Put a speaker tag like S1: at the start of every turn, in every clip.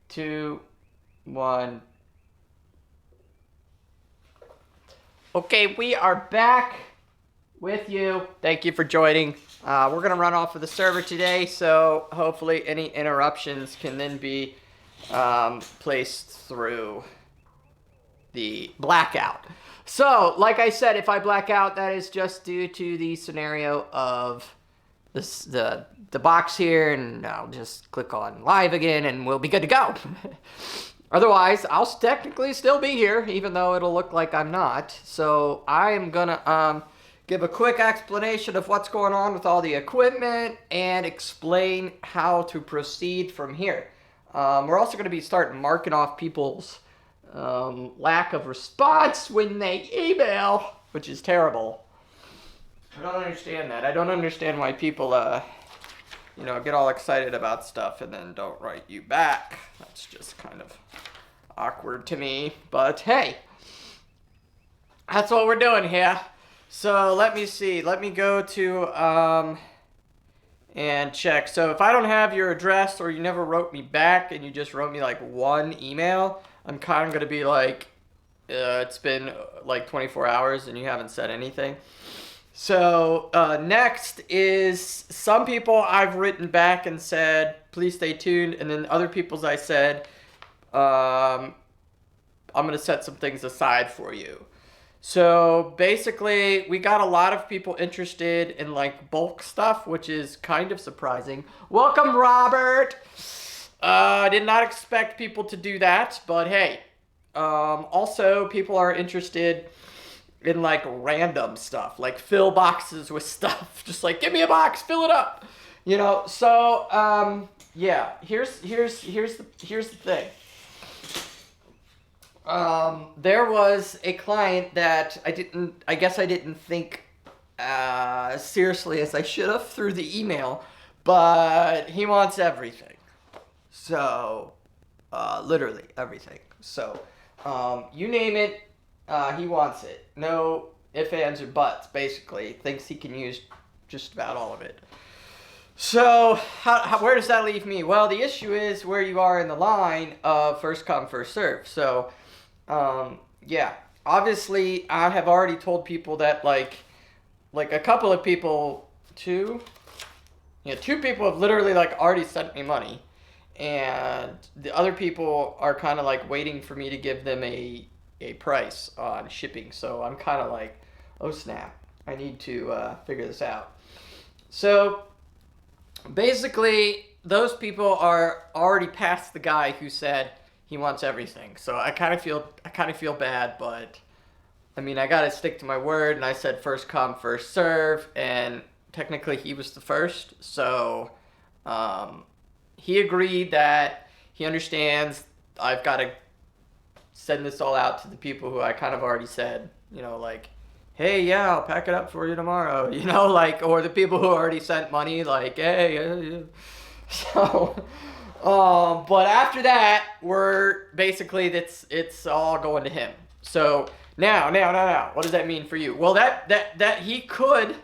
S1: 2, 1. Okay, we are back with you. Thank you for joining. We're going to run off of the server today, so hopefully any interruptions can then be placed through the blackout. So, like I said, if I black out, that is just due to the scenario of this, the box here, and I'll just click on live again and we'll be good to go. Otherwise, I'll technically still be here, even though it'll look like I'm not. So I am gonna give a quick explanation of what's going on with all the equipment and explain how to proceed from here. We're also gonna be starting marking off people's lack of response when they email, which is terrible. I don't understand that. I don't understand why people, you know, get all excited about stuff and then don't write you back. That's just kind of awkward to me. But hey, that's what we're doing here. So let me see. Let me go to and check. So if I don't have your address or you never wrote me back and you just wrote me like one email, I'm kind of going to be like, it's been like 24 hours and you haven't said anything. So next is some people I've written back and said, please stay tuned. And then other people's I said, I'm going to set some things aside for you. So basically, we got a lot of people interested in like bulk stuff, which is kind of surprising. Welcome, Robert. I did not expect people to do that, but hey. Also, people are interested in like random stuff, like fill boxes with stuff. Just like, give me a box, fill it up. You know, so yeah, here's the thing. There was a client that I guess I didn't think seriously as I should have through the email, but he wants everything. So, literally everything. So, you name it, he wants it. No ifs, ands, or buts, basically. Thinks he can use just about all of it. So, where does that leave me? Well, the issue is where you are in the line of first come, first serve. So, yeah. Obviously, I have already told people that, like a couple of people, two people have literally, like, already sent me money. And the other people are kind of, like, waiting for me to give them a price on shipping. So I'm kind of like, oh snap, I need to figure this out. So basically, those people are already past the guy who said he wants everything. So I kind of feel bad, but I mean, I gotta stick to my word, and I said first come, first serve, and technically he was the first. So he agreed that he understands I've got to send this all out to the people who I kind of already said, you know, like, hey, yeah, I'll pack it up for you tomorrow, you know, like, or the people who already sent money, like, hey, so, but after that, we're basically, it's all going to him. So now, what does that mean for you? Well, that he could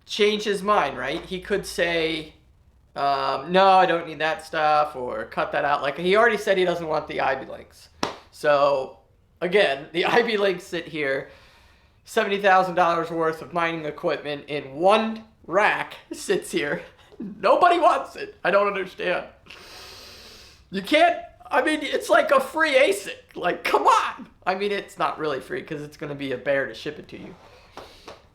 S1: change his mind, right? He could say, no, I don't need that stuff, or cut that out. Like, he already said he doesn't want the IB links. So, again, the IB links sit here, $70,000 worth of mining equipment in one rack sits here. Nobody wants it. I don't understand. You can't, I mean, it's like a free ASIC. Like, come on. I mean, it's not really free because it's going to be a bear to ship it to you.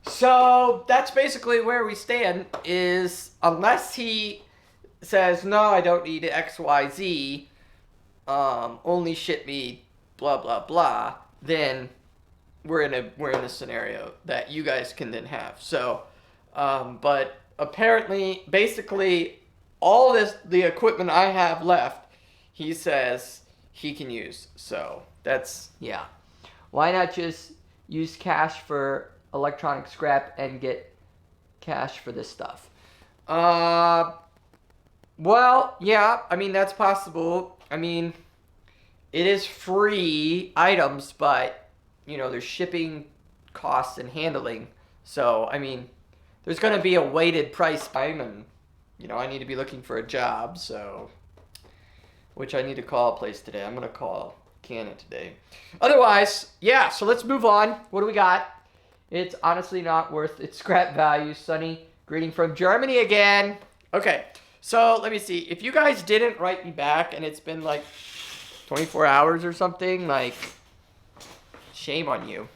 S1: So, that's basically where we stand, is unless he says, no, I don't need XYZ, only ship me blah blah blah, then we're in a scenario that you guys can then have. So but apparently, basically, all the equipment I have left, he says he can use. So that's, yeah, why not just use cash for electronic scrap and get cash for this stuff? Well, yeah, I mean, that's possible. I mean, it is free items, but, you know, there's shipping costs and handling. So, I mean, there's going to be a weighted price time, and, you know, I need to be looking for a job, so which I need to call a place today. I'm going to call Canon today. Otherwise, yeah, so let's move on. What do we got? It's honestly not worth its scrap value. Sunny, greeting from Germany again. Okay, so let me see. If you guys didn't write me back and it's been like 24 hours or something, like, shame on you.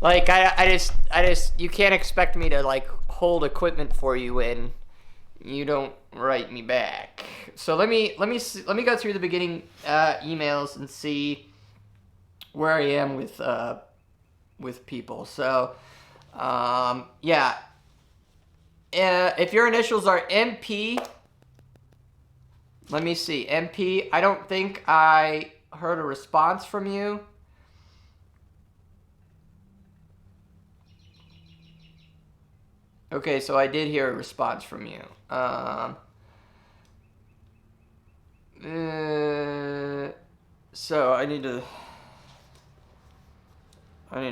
S1: Like, I just, you can't expect me to, like, hold equipment for you when you don't write me back. So let me go through the beginning emails and see where I am with people. So, yeah. If your initials are MP, let me see. MP, I don't think I heard a response from you. Okay, so I did hear a response from you. So I need to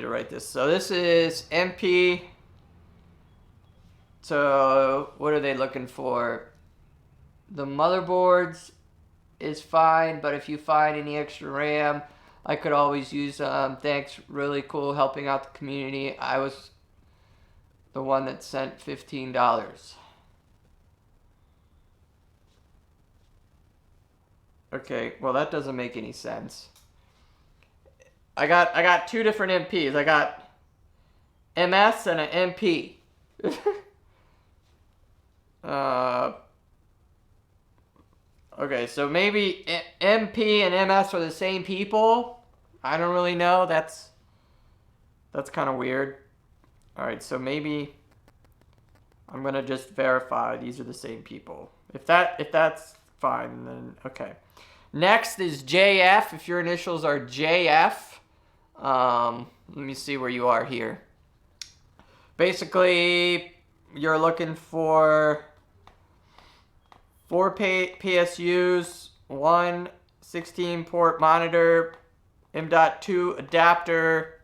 S1: write this. So this is MP. So what are they looking for? The motherboards is fine, but if you find any extra RAM, I could always use them. Thanks, really cool, helping out the community. I was the one that sent $15. Okay, well that doesn't make any sense. I got two different MPs. I got MS and an MP. Okay, so maybe MP and MS are the same people. I don't really know. That's kind of weird. All right, so maybe I'm gonna just verify these are the same people. If that's fine, then okay. Next is JF. If your initials are JF, let me see where you are here. Basically, you're looking for 4 PSUs, 1 16-port monitor, M.2 adapter,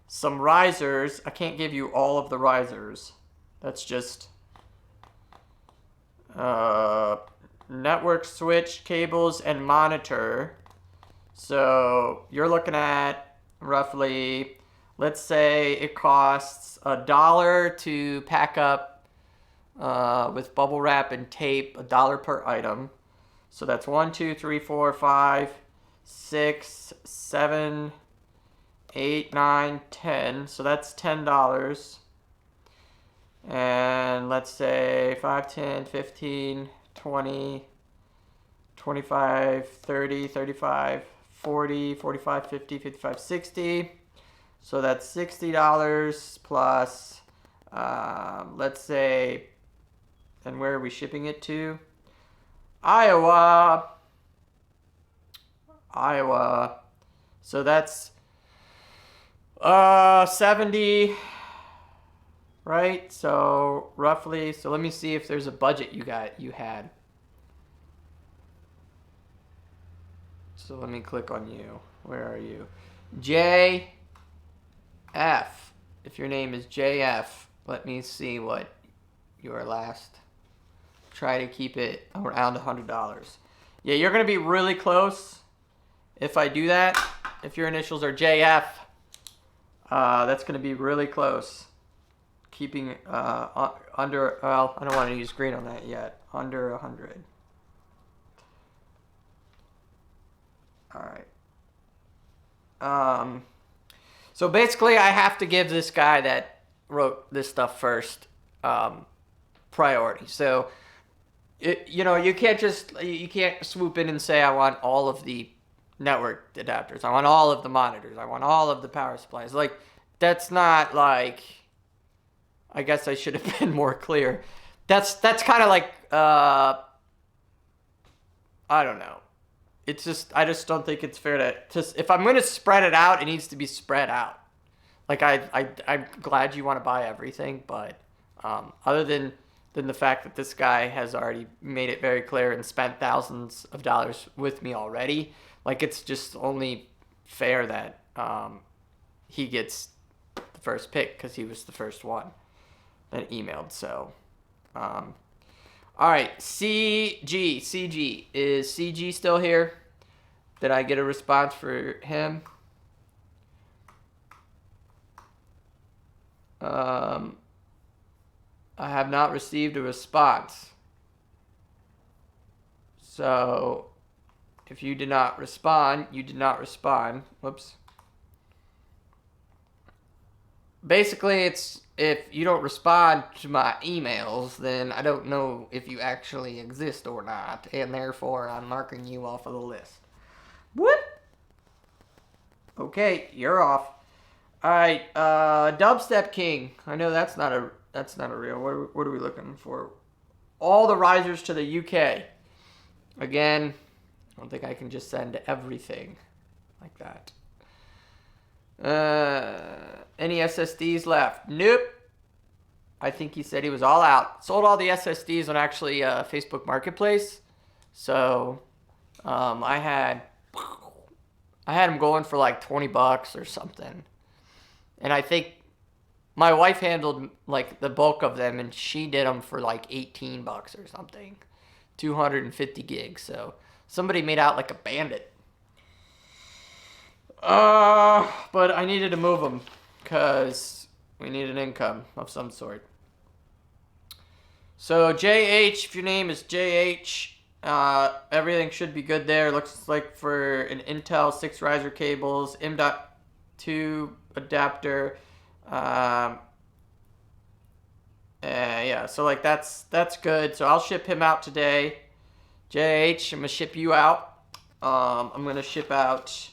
S1: some risers. I can't give you all of the risers. That's just network switch, cables, and monitor. So you're looking at roughly, let's say it costs $1 to pack up with bubble wrap and tape, $1 per item. So that's 1, 2, 3, 4, 5, 6, 7, 8, 9, 10. So that's $10. And let's say 5, 10, 15, 20, 25, 30, 35, 40, 45, 50, 55, 60. So that's $60 plus, let's say, and where are we shipping it to? Iowa. So that's 70, right? So roughly, so let me see if there's a budget you had. So let me click on you. Where are you? JF. If your name is JF, let me see what your last. Try to keep it around $100. Yeah, you're going to be really close if I do that. If your initials are JF, that's going to be really close. Keeping under, well, I don't want to use green on that yet. Under 100. All right. So basically, I have to give this guy that wrote this stuff first priority. So, you can't swoop in and say I want all of the network adapters. I want all of the monitors. I want all of the power supplies. Like, that's not like. I guess I should have been more clear. That's kind of like I don't know. It's just I just don't think it's fair to just if I'm going to spread it out, it needs to be spread out. Like I'm glad you want to buy everything, but other than the fact that this guy has already made it very clear and spent thousands of dollars with me already, like it's just only fair that he gets the first pick because he was the first one that emailed. So all All right, CG. Is CG still here? Did I get a response for him? I have not received a response. So, if you did not respond, you did not respond. Whoops. Basically, it's if you don't respond to my emails, then I don't know if you actually exist or not, and therefore I'm marking you off of the list. What? Okay, you're off. All right, Dubstep King. I know that's not a real. What are we looking for? All the risers to the UK. Again, I don't think I can just send everything like that. Any SSDs left? Nope. I think he said he was all out. Sold all the SSDs on actually Facebook Marketplace. So I had them going for like $20 or something. And I think my wife handled like the bulk of them, and she did them for like $18 or something. 250 gigs. So somebody made out like a bandit. But I needed to move them because we need an income of some sort. So JH, if your name is JH, everything should be good there. Looks like for an Intel 6 riser cables, M.2 adapter. Yeah, so like that's good. So I'll ship him out today. JH, I'm gonna ship you out. I'm gonna ship out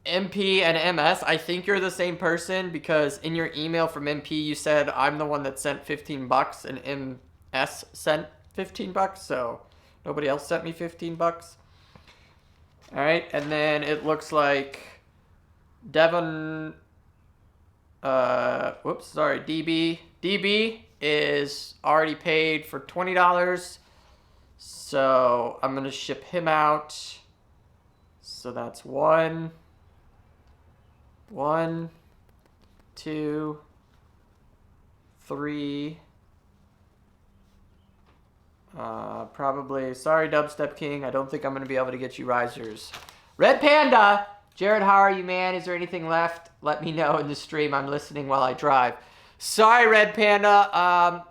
S1: MP and MS. I think you're the same person because in your email from MP you said I'm the one that sent $15 and MS sent $15, so nobody else sent me $15. All right, and then it looks like Devon. DB is already paid for $20, so I'm gonna ship him out. So that's one, 2, 3. Probably. Sorry, Dubstep King. I don't think I'm gonna be able to get you risers. Red Panda. Jared, how are you, man? Is there anything left? Let me know in the stream. I'm listening while I drive. Sorry, Red Panda.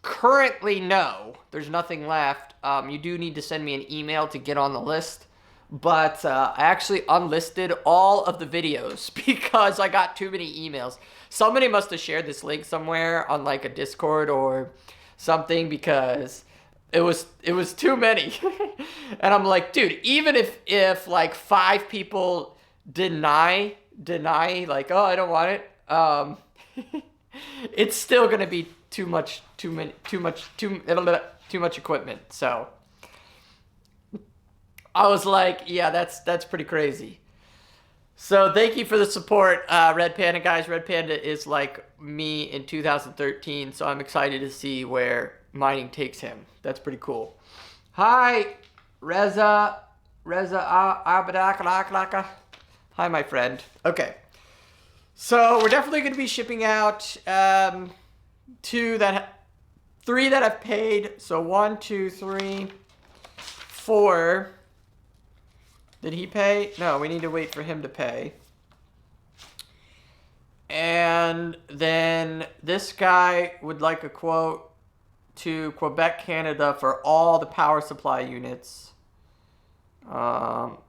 S1: Currently, no. There's nothing left. You do need to send me an email to get on the list. But I actually unlisted all of the videos because I got too many emails. Somebody must have shared this link somewhere on like a Discord or something because it was too many. And I'm like, dude, even if like 5 people deny like, oh, I don't want it, it's still gonna be too much equipment. So I was like, yeah, that's pretty crazy. So thank you for the support, Red Panda guys. Red Panda is like me in 2013, so I'm excited to see where mining takes him. That's pretty cool. Hi, Reza Abadakalaka. Hi, my friend. Okay, so we're definitely going to be shipping out 3 that I've paid. So 1, 2, 3, 4. Did he pay? No, we need to wait for him to pay. And then this guy would like a quote to Quebec, Canada for all the power supply units. That's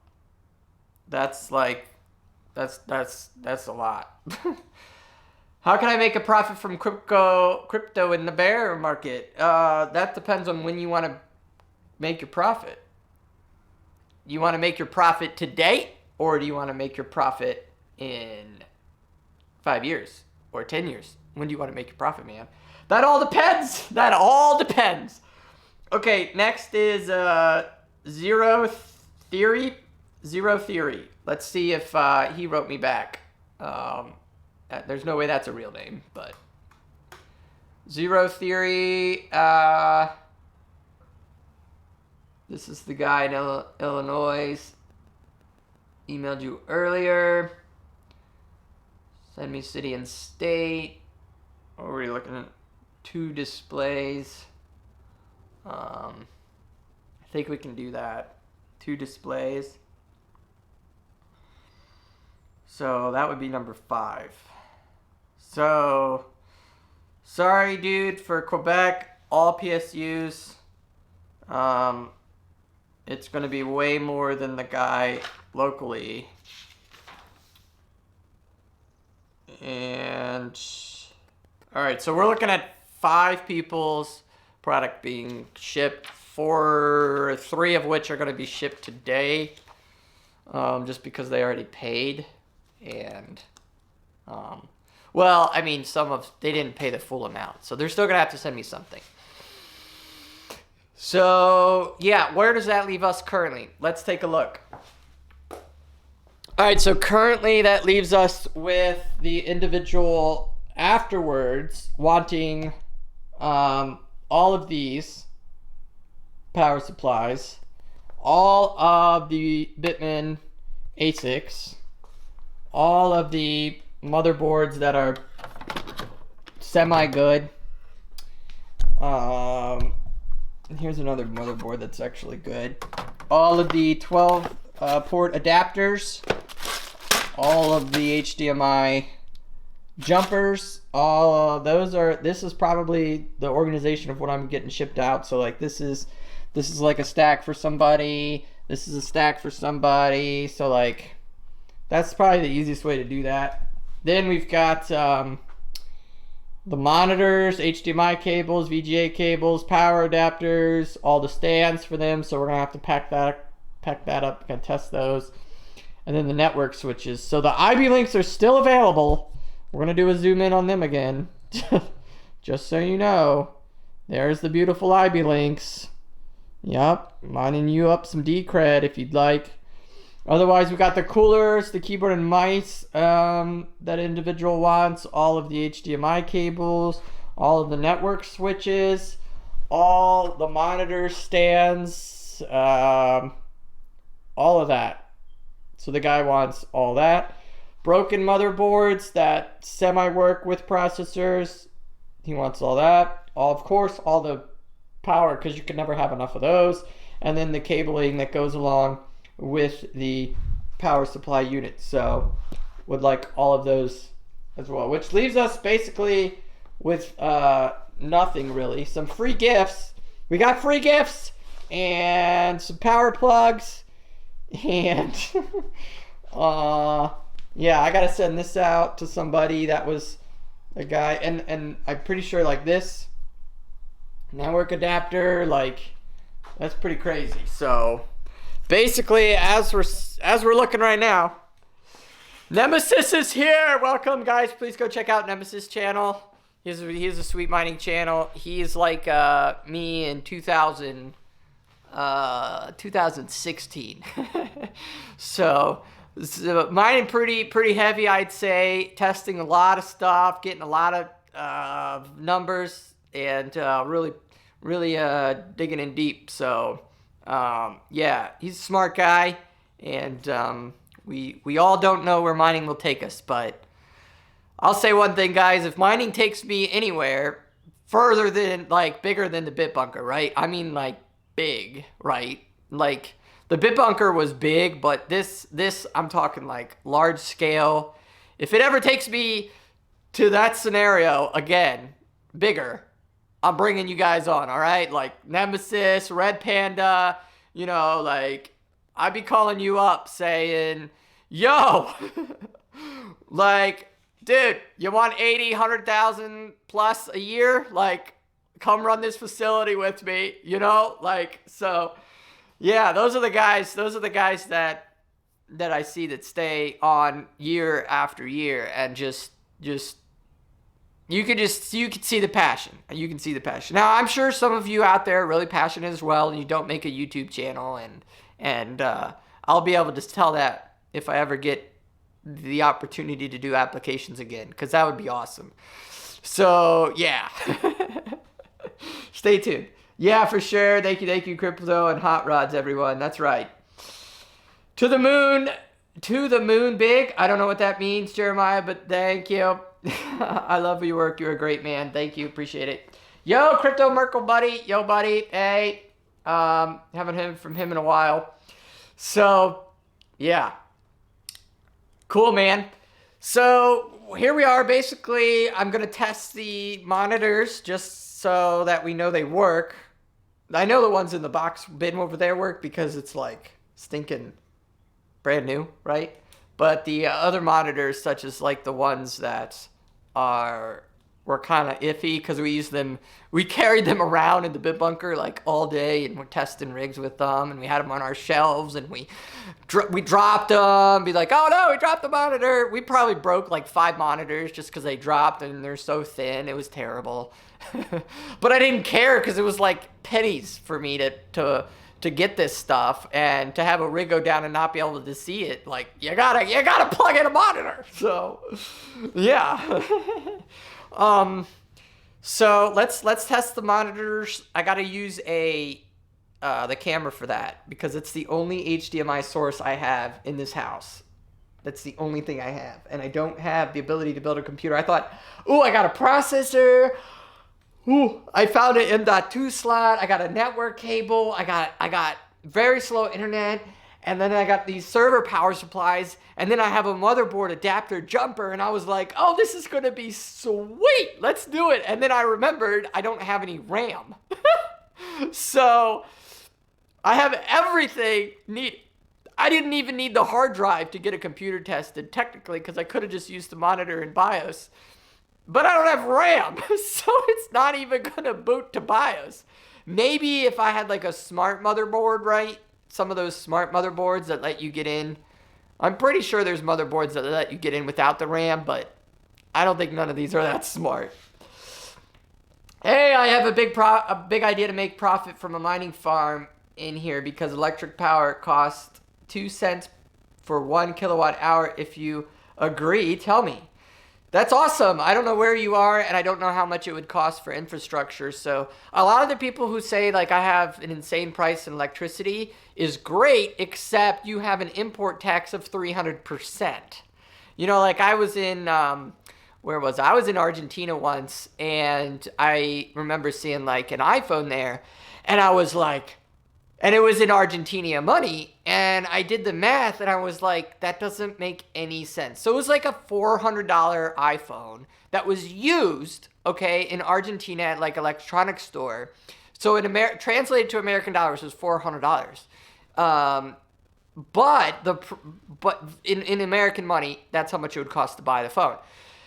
S1: a lot. How can I make a profit from crypto in the bear market? That depends on when you want to make your profit. You want to make your profit today, or do you want to make your profit in 5 years or 10 years? When do you want to make your profit, man? That all depends. That all depends. Okay, next is Zero Theory. Let's see if he wrote me back. There's no way that's a real name, but Zero Theory. This is the guy in Illinois. Emailed you earlier. Send me city and state. What were we looking at? 2 displays. I think we can do that. 2 displays. So that would be number 5. So, sorry, dude, for Quebec, all PSUs. It's going to be way more than the guy locally. And, all right, so we're looking at 5 people's product being shipped, 3 of which are going to be shipped today, just because they already paid. And, well, I mean, they didn't pay the full amount, so they're still going to have to send me something. So, yeah, where does that leave us currently? Let's take a look. All right, so currently that leaves us with the individual afterwards wanting all of these power supplies, all of the Bitman ASICs, all of the motherboards that are semi-good. Here's another motherboard that's actually good. All of the 12 port adapters, all of the HDMI jumpers, all of those are, this is probably the organization of what I'm getting shipped out. So like this is like a stack for somebody, this is a stack for somebody. So like that's probably the easiest way to do that. Then we've got the monitors, HDMI cables, VGA cables, power adapters, all the stands for them. So we're gonna have to pack that up and test those. And then the network switches. So the IB links are still available. We're gonna do a zoom in on them again. Just so you know. There's the beautiful IB links. Yup, mining you up some D-cred if you'd like. Otherwise, we got the coolers, the keyboard and mice that individual wants, all of the HDMI cables, all of the network switches, all the monitor stands, all of that. So the guy wants all that. Broken motherboards that semi-work with processors, he wants all that. Of course, all the power, because you can never have enough of those. And then the cabling that goes along with the power supply unit. So would like all of those as well, which leaves us basically with nothing really. Some free gifts. We got free gifts and some power plugs and yeah, I gotta send this out to somebody. That was a guy, and I'm pretty sure like this network adapter, like that's pretty crazy. So basically, as we're looking right now, Nemesis is here. Welcome, guys. Please go check out Nemesis channel. He's a sweet mining channel. He's like me in 2016. So mining pretty heavy, I'd say. Testing a lot of stuff, getting a lot of numbers, and really digging in deep. So yeah, he's a smart guy, and we all don't know where mining will take us, but I'll say one thing, guys. If mining takes me anywhere further than, like, bigger than the BitBunker, right? I mean, like, big, right? Like, the BitBunker was big, but this I'm talking, like, large scale. If it ever takes me to that scenario again, bigger, I'm bringing you guys on, all right? Like, Nemesis, Red Panda, you know, like, I'd be calling you up saying, yo, like, dude, you want 80, 100,000 plus a year? Like, come run this facility with me, you know? Like, so, yeah, those are the guys that I see that stay on year after year, and just you can see the passion. You can see the passion. Now, I'm sure some of you out there are really passionate as well, and you don't make a YouTube channel, and I'll be able to tell that if I ever get the opportunity to do applications again, because that would be awesome. So, yeah. Stay tuned. Yeah, for sure. Thank you, Crypto and Hot Rods, everyone. That's right. To the moon big. I don't know what that means, Jeremiah, but thank you. I love your work. You're a great man. Thank you. Appreciate it. Yo, Crypto Merkle buddy. Yo, buddy. Hey. Haven't heard from him in a while. So, yeah. Cool, man. So, here we are. Basically, I'm going to test the monitors just so that we know they work. I know the ones in the box bin over there work because it's like stinking brand new, right? But the other monitors, such as like the ones that were kind of iffy because we carried them around in the BitBunker like all day and we're testing rigs with them and we had them on our shelves and we dropped them, be like, oh no, we dropped the monitor. We probably broke like 5 monitors just because they dropped and they're so thin. It was terrible. But I didn't care because it was like pennies for me to get this stuff, and to have a rig go down and not be able to see it, like you gotta plug in a monitor. So yeah. So let's test the monitors. I gotta use the camera for that because it's the only HDMI source I have in this house. That's the only thing I have, and I don't have the ability to build a computer. I thought, ooh, I got a processor. Ooh, I found an M.2 slot. I got a network cable. I got very slow internet. And then I got these server power supplies. And then I have a motherboard adapter jumper. And I was like, oh, this is going to be sweet. Let's do it. And then I remembered I don't have any RAM. So I have everything needed. I didn't even need the hard drive to get a computer tested, technically, because I could have just used the monitor and BIOS. But I don't have RAM, so it's not even going to boot to BIOS. Maybe if I had like a smart motherboard, right? Some of those smart motherboards that let you get in. I'm pretty sure there's motherboards that let you get in without the RAM, but I don't think none of these are that smart. Hey, I have a big idea to make profit from a mining farm in here because electric power costs 2 cents for 1 kilowatt hour. If you agree, tell me. That's awesome. I don't know where you are, and I don't know how much it would cost for infrastructure. So a lot of the people who say, like, I have an insane price in electricity is great, except you have an import tax of 300%. You know, like I was in, where was I? I was in Argentina once, and I remember seeing, like, an iPhone there, and I was like, and it was in Argentina money, and I did the math, and I was like, that doesn't make any sense. So it was like a $400 iPhone that was used, okay, in Argentina at like electronics store. So translated to American dollars was $400. But in American money, that's how much it would cost to buy the phone.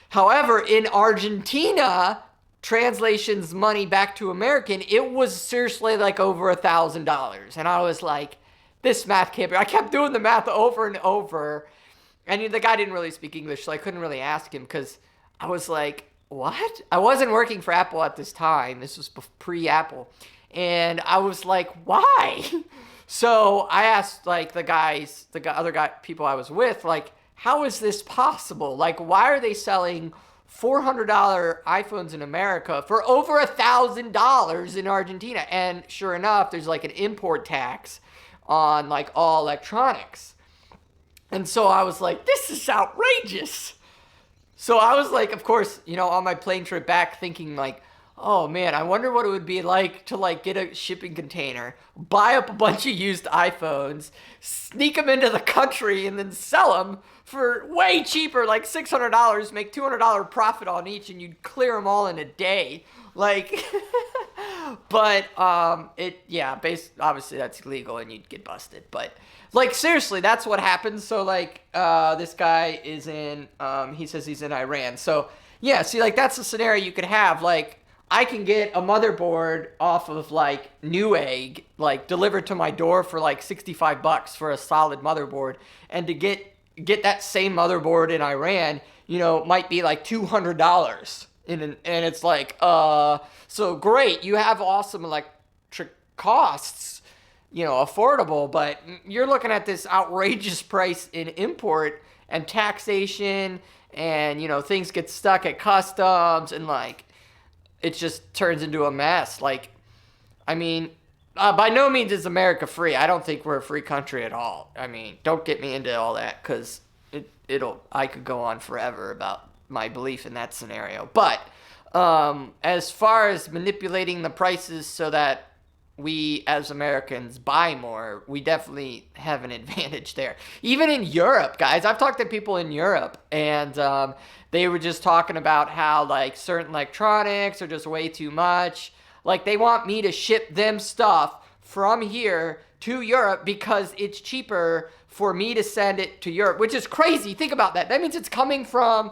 S1: However, in Argentina, translations money back to American, it was seriously like over $1,000. And I was like, this math can't be. I kept doing the math over and over. And the guy didn't really speak English, so I couldn't really ask him because I was like, what? I wasn't working for Apple at this time. This was pre-Apple. And I was like, why? So I asked like people I was with, like, how is this possible? Like, why are they selling $400 iPhones in America for over $1,000 in Argentina? And sure enough, there's like an import tax on like all electronics. And so I was like, this is outrageous. So I was like, of course, you know, on my plane trip back thinking like, oh man, I wonder what it would be like to like get a shipping container, buy up a bunch of used iPhones, sneak them into the country, and then sell them for way cheaper, like $600, make $200 profit on each, and you'd clear them all in a day. Like, but obviously that's illegal and you'd get busted. But like seriously, that's what happens. So like, this guy is in, he says he's in Iran. So yeah, see, like that's a scenario you could have. Like, I can get a motherboard off of like Newegg, like delivered to my door for like $65 for a solid motherboard, and to get that same motherboard in Iran, you know, might be like $200. And it's like, so great, you have awesome electric costs, you know, affordable, but you're looking at this outrageous price in import and taxation, and you know, things get stuck at customs, and like, it just turns into a mess. Like, I mean, by no means is America free. I don't think we're a free country at all. I mean, don't get me into all that, because I could go on forever about my belief in that scenario. But As far as manipulating the prices so that we as Americans buy more, we definitely have an advantage there. Even in Europe, guys, I've talked to people in Europe, and they were just talking about how like certain electronics are just way too much. Like they want me to ship them stuff from here to Europe because it's cheaper for me to send it to Europe, which is crazy. Think about that. That means it's coming from,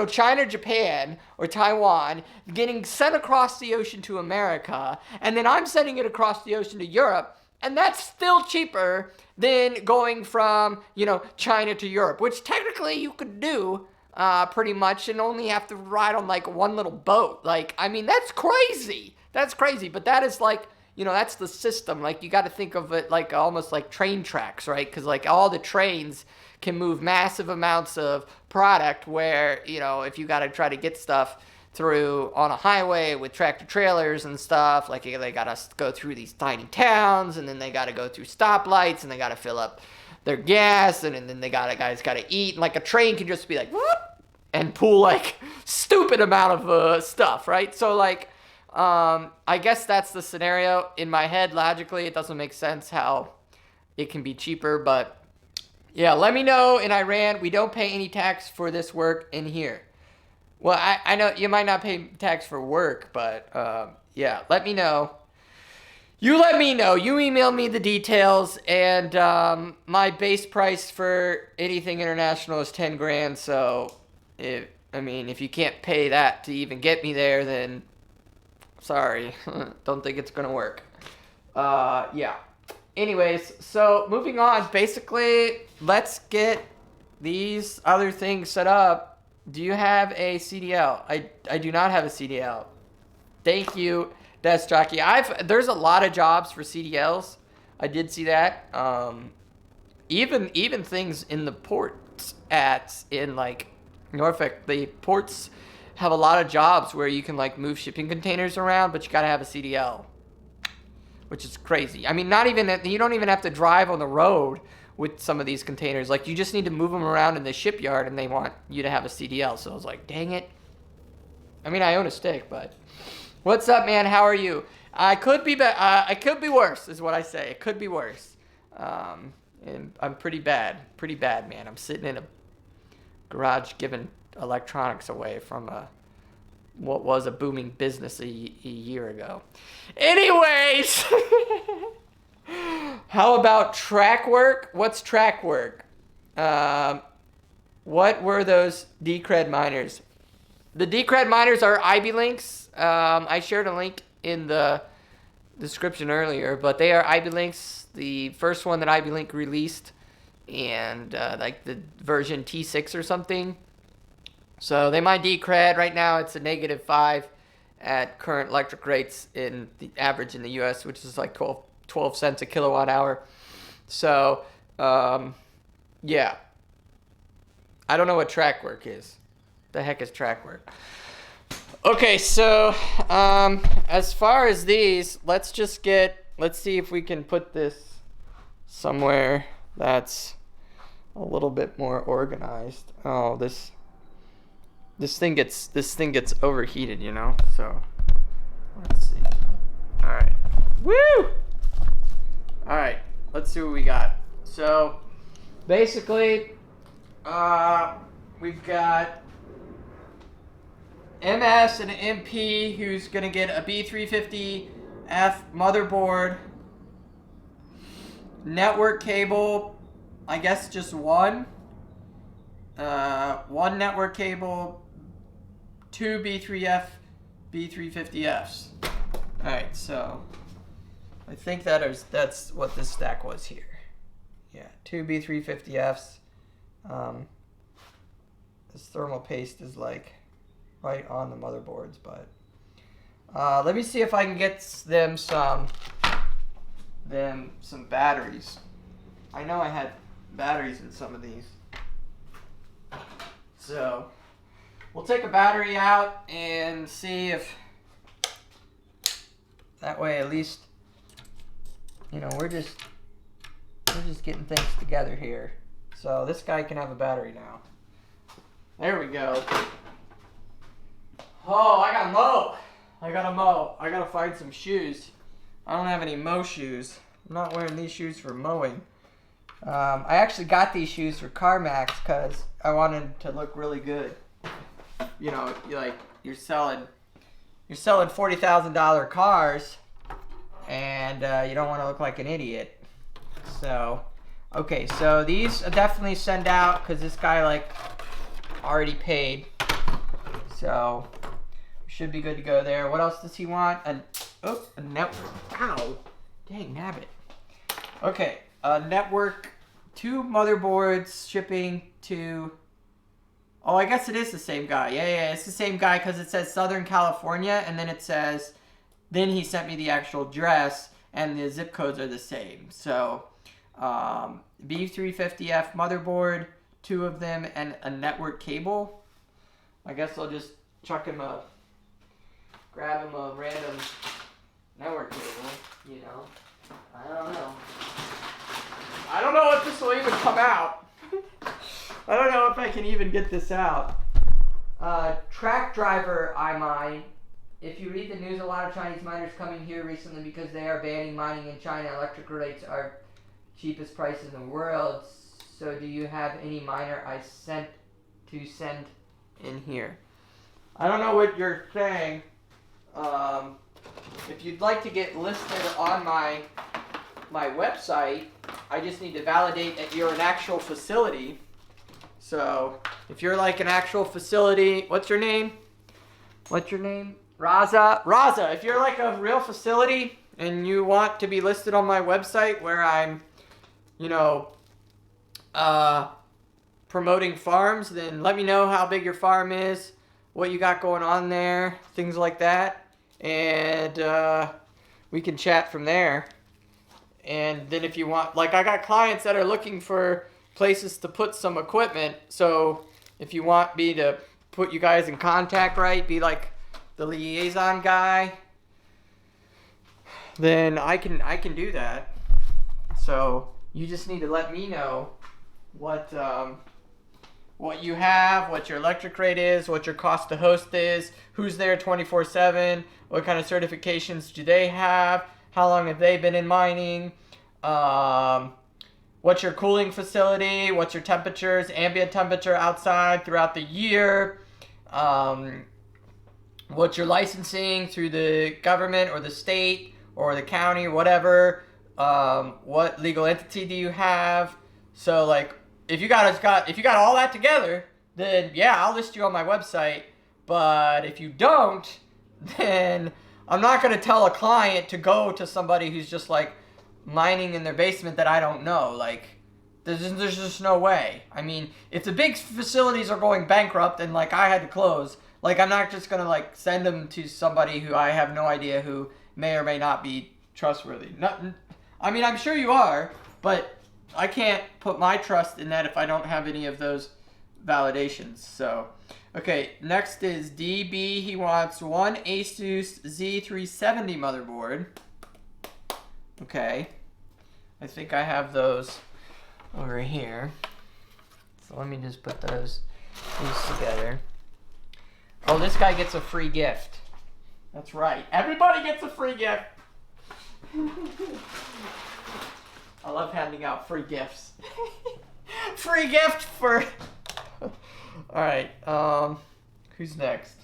S1: China, Japan, or Taiwan, getting sent across the ocean to America, and then I'm sending it across the ocean to Europe, and that's still cheaper than going from, China to Europe, which technically you could do pretty much and only have to ride on like one little boat. Like, I mean, that's crazy. That's crazy, but that is like, that's the system. Like, you got to think of it like almost like train tracks, right? Because like all the trains can move massive amounts of product where, if you got to try to get stuff through on a highway with tractor trailers and stuff, like they got to go through these tiny towns, and then they got to go through stoplights, and they got to fill up their gas, and then guys got to eat. And like a train can just be like, whoop, and pull like stupid amount of stuff, right? So like, I guess that's the scenario. In my head, logically, it doesn't make sense how it can be cheaper, but yeah, let me know. In Iran, we don't pay any tax for this work in here. Well, I know you might not pay tax for work, but yeah, let me know. You let me know. You email me the details, and my base price for anything international is 10 grand, so if you can't pay that to even get me there, then sorry, don't think it's gonna work. Yeah. Anyways, so moving on. Basically, let's get these other things set up. Do you have a CDL? I do not have a CDL. Thank you, Desk Jockey. There's a lot of jobs for CDLs. I did see that. Even things in the ports in like Norfolk, the ports have a lot of jobs where you can like move shipping containers around, but you gotta have a CDL, which is crazy. I mean, you don't even have to drive on the road with some of these containers. Like, you just need to move them around in the shipyard, and they want you to have a CDL. So I was like, dang it. I mean, I own a stick, but what's up, man? How are you? I could be worse, is what I say. It could be worse. And I'm pretty bad, man. I'm sitting in a garage giving electronics away from what was a booming business a year ago. Anyways, how about track work? What's track work? What were those Decred miners? The Decred miners are IB links. I shared a link in the description earlier, but they are IB links. The first one that IB Link released, and like the version T6 or something. So they mine Decred. Right now it's a -5 at current electric rates in the average in the US, which is like 12 cents a kilowatt hour. So, yeah. I don't know what track work is. The heck is track work? Okay, so as far as these, let's see if we can put this somewhere that's a little bit more organized. Oh, this thing gets overheated, so let's see. All right. Woo! All right, let's see what we got. So basically, we've got MS and an MP who's gonna get a B350F motherboard, network cable, I guess just one network cable, 2 B350Fs. All right, so I think that's what this stack was here. Yeah, 2 B350Fs. This thermal paste is like right on the motherboards, but let me see if I can get them some batteries. I know I had batteries in some of these. So we'll take a battery out and see if that way at least, we're just getting things together here. So this guy can have a battery now. There we go. Oh, I gotta mow. I gotta mow. I gotta find some shoes. I don't have any mow shoes. I'm not wearing these shoes for mowing. I actually got these shoes for CarMax because I wanted to look really good. You know, you're selling $40,000 cars, and you don't want to look like an idiot. So, okay, so these I definitely send out because this guy like already paid. So should be good to go there. What else does he want? A network. Ow, dang nabbit. Okay, a network. 2 motherboards shipping to. Oh, I guess it is the same guy. Yeah, it's the same guy because it says Southern California, and then it says, then he sent me the actual address, and the zip codes are the same. So, B350F motherboard, 2 of them, and a network cable. I guess I'll just grab him a random network cable, you know. I don't know. I don't know if this will even come out. I don't know if I can even get this out. Track driver I mine. If you read the news, a lot of Chinese miners coming here recently because they are banning mining in China. Electric rates are cheapest price in the world. So do you have any miner I send in here? I don't know what you're saying. If you'd like to get listed on my website, I just need to validate that you're an actual facility. So if you're like an actual facility, what's your name? Raza, if you're like a real facility and you want to be listed on my website where I'm, promoting farms, then let me know how big your farm is, what you got going on there, things like that. And we can chat from there. And then if you want, like I got clients that are looking for places to put some equipment. So if you want me to put you guys in contact, right, be like the liaison guy, then I can do that. So you just need to let me know what you have, what your electric rate is, what your cost to host is, who's there 24/7, what kind of certifications do they have, how long have they been in mining, what's your cooling facility, what's your temperatures, ambient temperature outside throughout the year, what's your licensing through the government or the state or the county or whatever, what legal entity do you have. So like if you got all that together, then yeah, I'll list you on my website. But if you don't, then I'm not going to tell a client to go to somebody who's just like mining in their basement that I don't know. Like there's just no way. I mean, if the big facilities are going bankrupt and like I had to close, like I'm not just going to like send them to somebody who I have no idea who may or may not be trustworthy. I mean, I'm sure you are, but I can't put my trust in that if I don't have any of those validations. So, okay, next is DB. He wants one Asus Z370 motherboard. Okay, I think I have those over here. So let me just put these together. Oh, this guy gets a free gift. That's right. Everybody gets a free gift. I love handing out free gifts. Free gift for... Alright, who's next?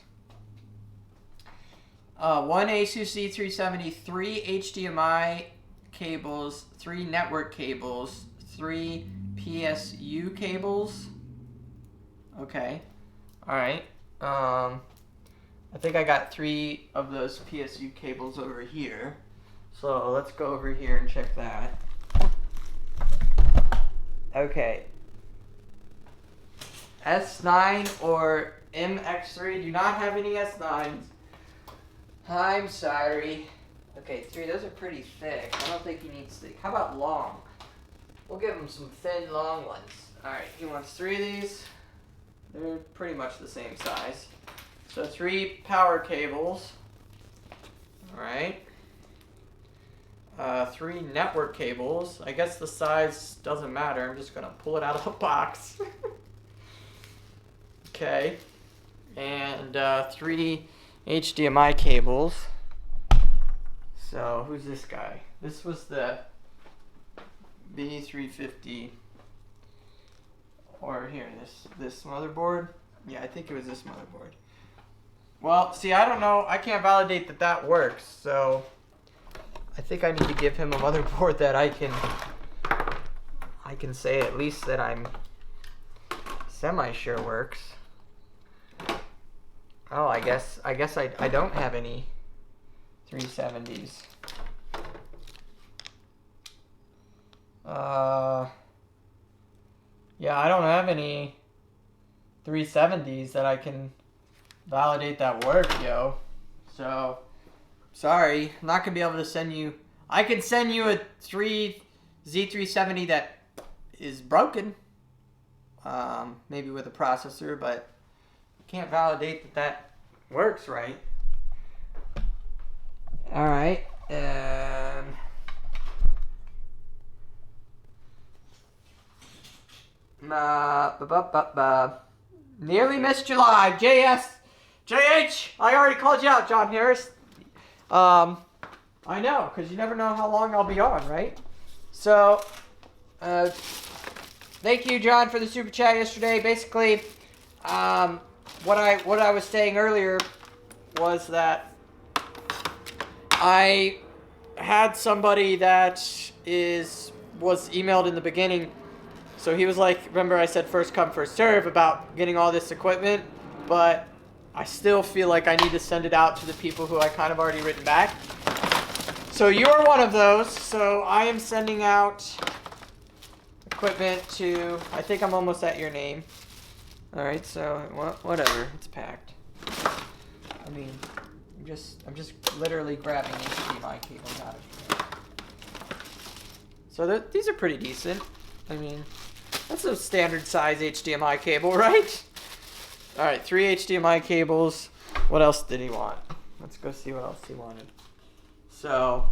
S1: One Asus Z370, 3 HDMI cables, 3 network cables, 3 PSU cables. Okay. Alright. I think I got 3 of those PSU cables over here. So let's go over here and check that. Okay. S9 or MX3. Do not have any S9s. I'm sorry. Okay, 3. Those are pretty thick. I don't think he needs thick. How about long? We'll give him some thin, long ones. Alright, he wants 3 of these. They're pretty much the same size. So 3 power cables. Alright. 3 network cables. I guess the size doesn't matter. I'm just going to pull it out of the box. Okay. and 3 HDMI cables. So who's this guy? This was the B350, or here, this motherboard. Yeah, I think it was this motherboard. Well, see, I don't know. I can't validate that that works, so I think I need to give him a motherboard that I can say at least that I'm semi-sure works. Oh, I guess I don't have any 370s. Yeah, I don't have any 370s that I can validate that work, yo. So, sorry, I'm not gonna be able to send you. I can send you a Z370 that is broken, maybe with a processor, but I can't validate that that works right. All right. Nearly missed July. JH, I already called you out, John Harris. I know, because you never know how long I'll be on, right? So, thank you, John, for the super chat yesterday. Basically, what I was saying earlier was that I had somebody that was emailed in the beginning. So he was like, remember I said first come, first serve about getting all this equipment, but I still feel like I need to send it out to the people who I kind of already written back. So you are one of those. So I am sending out equipment to, I think I'm almost at your name. All right, so whatever, it's packed. I mean, I'm just literally grabbing HDMI cables out of here. So these are pretty decent. I mean, that's a standard size HDMI cable, right? All right, 3 HDMI cables. What else did he want? Let's go see what else he wanted. So,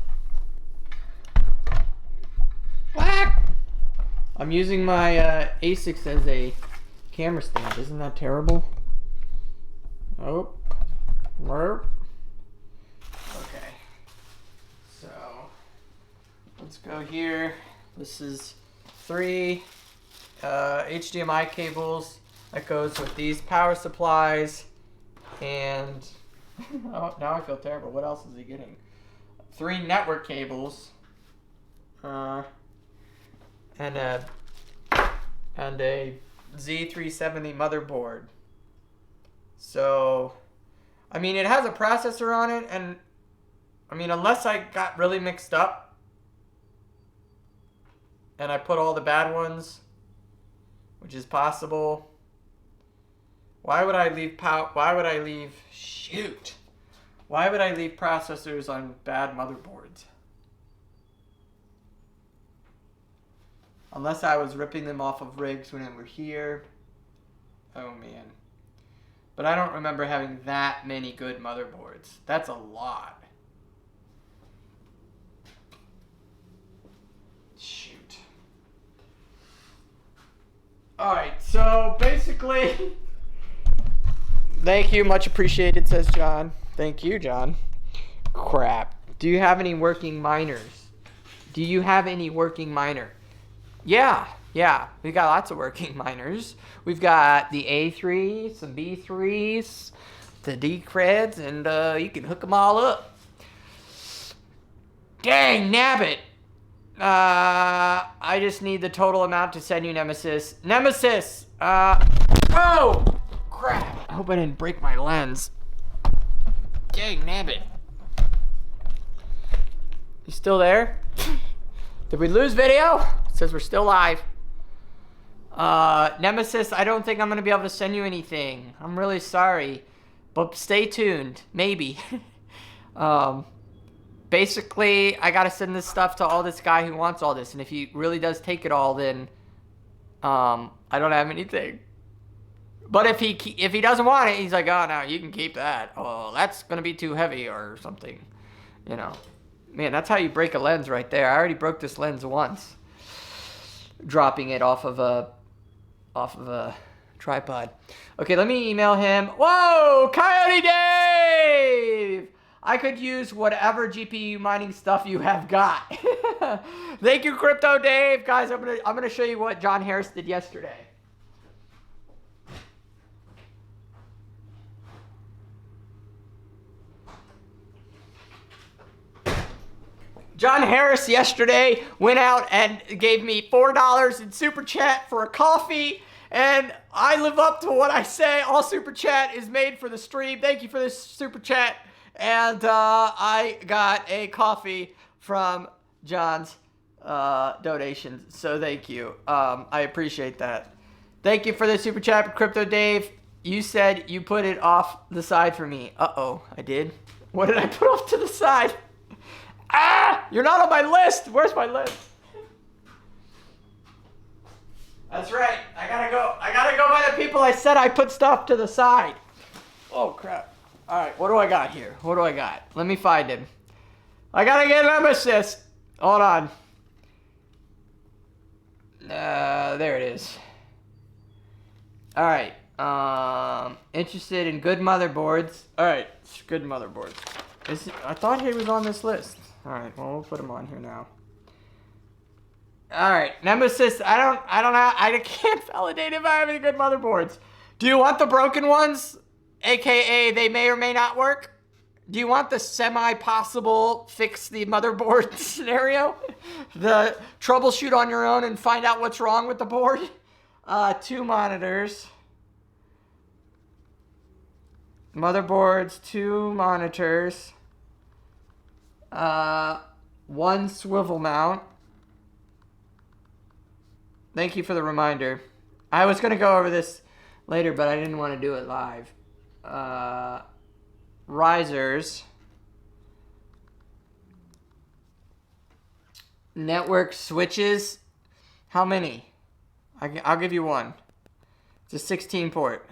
S1: I'm using my ASICs as a camera stand. Isn't that terrible? Oh, okay. So, let's go here. This is 3 HDMI cables that goes with these power supplies, and oh, now I feel terrible. What else is he getting? 3 network cables, and a Z370 motherboard. So, I mean, it has a processor on it, and I mean, unless I got really mixed up and I put all the bad ones, which is possible. Why would I leave processors on bad motherboards? Unless I was ripping them off of rigs when they were here. Oh man. But I don't remember having that many good motherboards. That's a lot. Shoot. Alright, so basically, thank you, much appreciated, says John. Thank you, John. Crap. Do you have any working miners? Do you have any working miner? Yeah, we got lots of working miners. We've got the A3s, some B3s, the D-creds, and you can hook them all up. Dang, nabbit. I just need the total amount to send you Nemesis. Nemesis! Oh! Crap. I hope I didn't break my lens. Dang, nabbit. You still there? Did we lose video? It says we're still live. Nemesis, I don't think I'm going to be able to send you anything. I'm really sorry. But stay tuned. Maybe. Basically, I got to send this stuff to all this guy who wants all this. And if he really does take it all, then I don't have anything. But if he doesn't want it, he's like, oh, no, you can keep that. Oh, that's going to be too heavy or something. You know. Man, that's how you break a lens right there. I already broke this lens once. Dropping it off of a Tripod. Okay, let me email him. Whoa, Coyote Dave! I could use whatever GPU mining stuff you have got. Thank you, Crypto Dave. Guys, I'm gonna show you what John Harris did yesterday. John Harris yesterday went out and gave me $4 in Super Chat for a coffee. And I live up to what I say. All Super Chat is made for the stream. Thank you for this Super Chat. And I got a coffee from John's donations. So thank you. I appreciate that. Thank you for the Super Chat, Crypto Dave. You said you put it off the side for me. Uh-oh, I did. What did I put off to the side? Ah! You're not on my list. Where's my list? That's right. I gotta go by the people I said I put stuff to the side. Oh, crap. All right, what do I got here? What do I got? Let me find him. I gotta get Nemesis. Hold on. There it is. All right. Interested in good motherboards. All right, good motherboards. I thought he was on this list. All right, well, we'll put him on here now. All right, Nemesis. I can't validate if I have any good motherboards. Do you want the broken ones? AKA they may or may not work? Do you want the semi-possible fix the motherboard scenario? The troubleshoot on your own and find out what's wrong with the board? 2 monitors. Motherboards, 2 monitors. 1 swivel mount. Thank you for the reminder. I was going to go over this later, but I didn't want to do it live. Risers. Network switches. How many? I'll give you 1. It's a 16 port.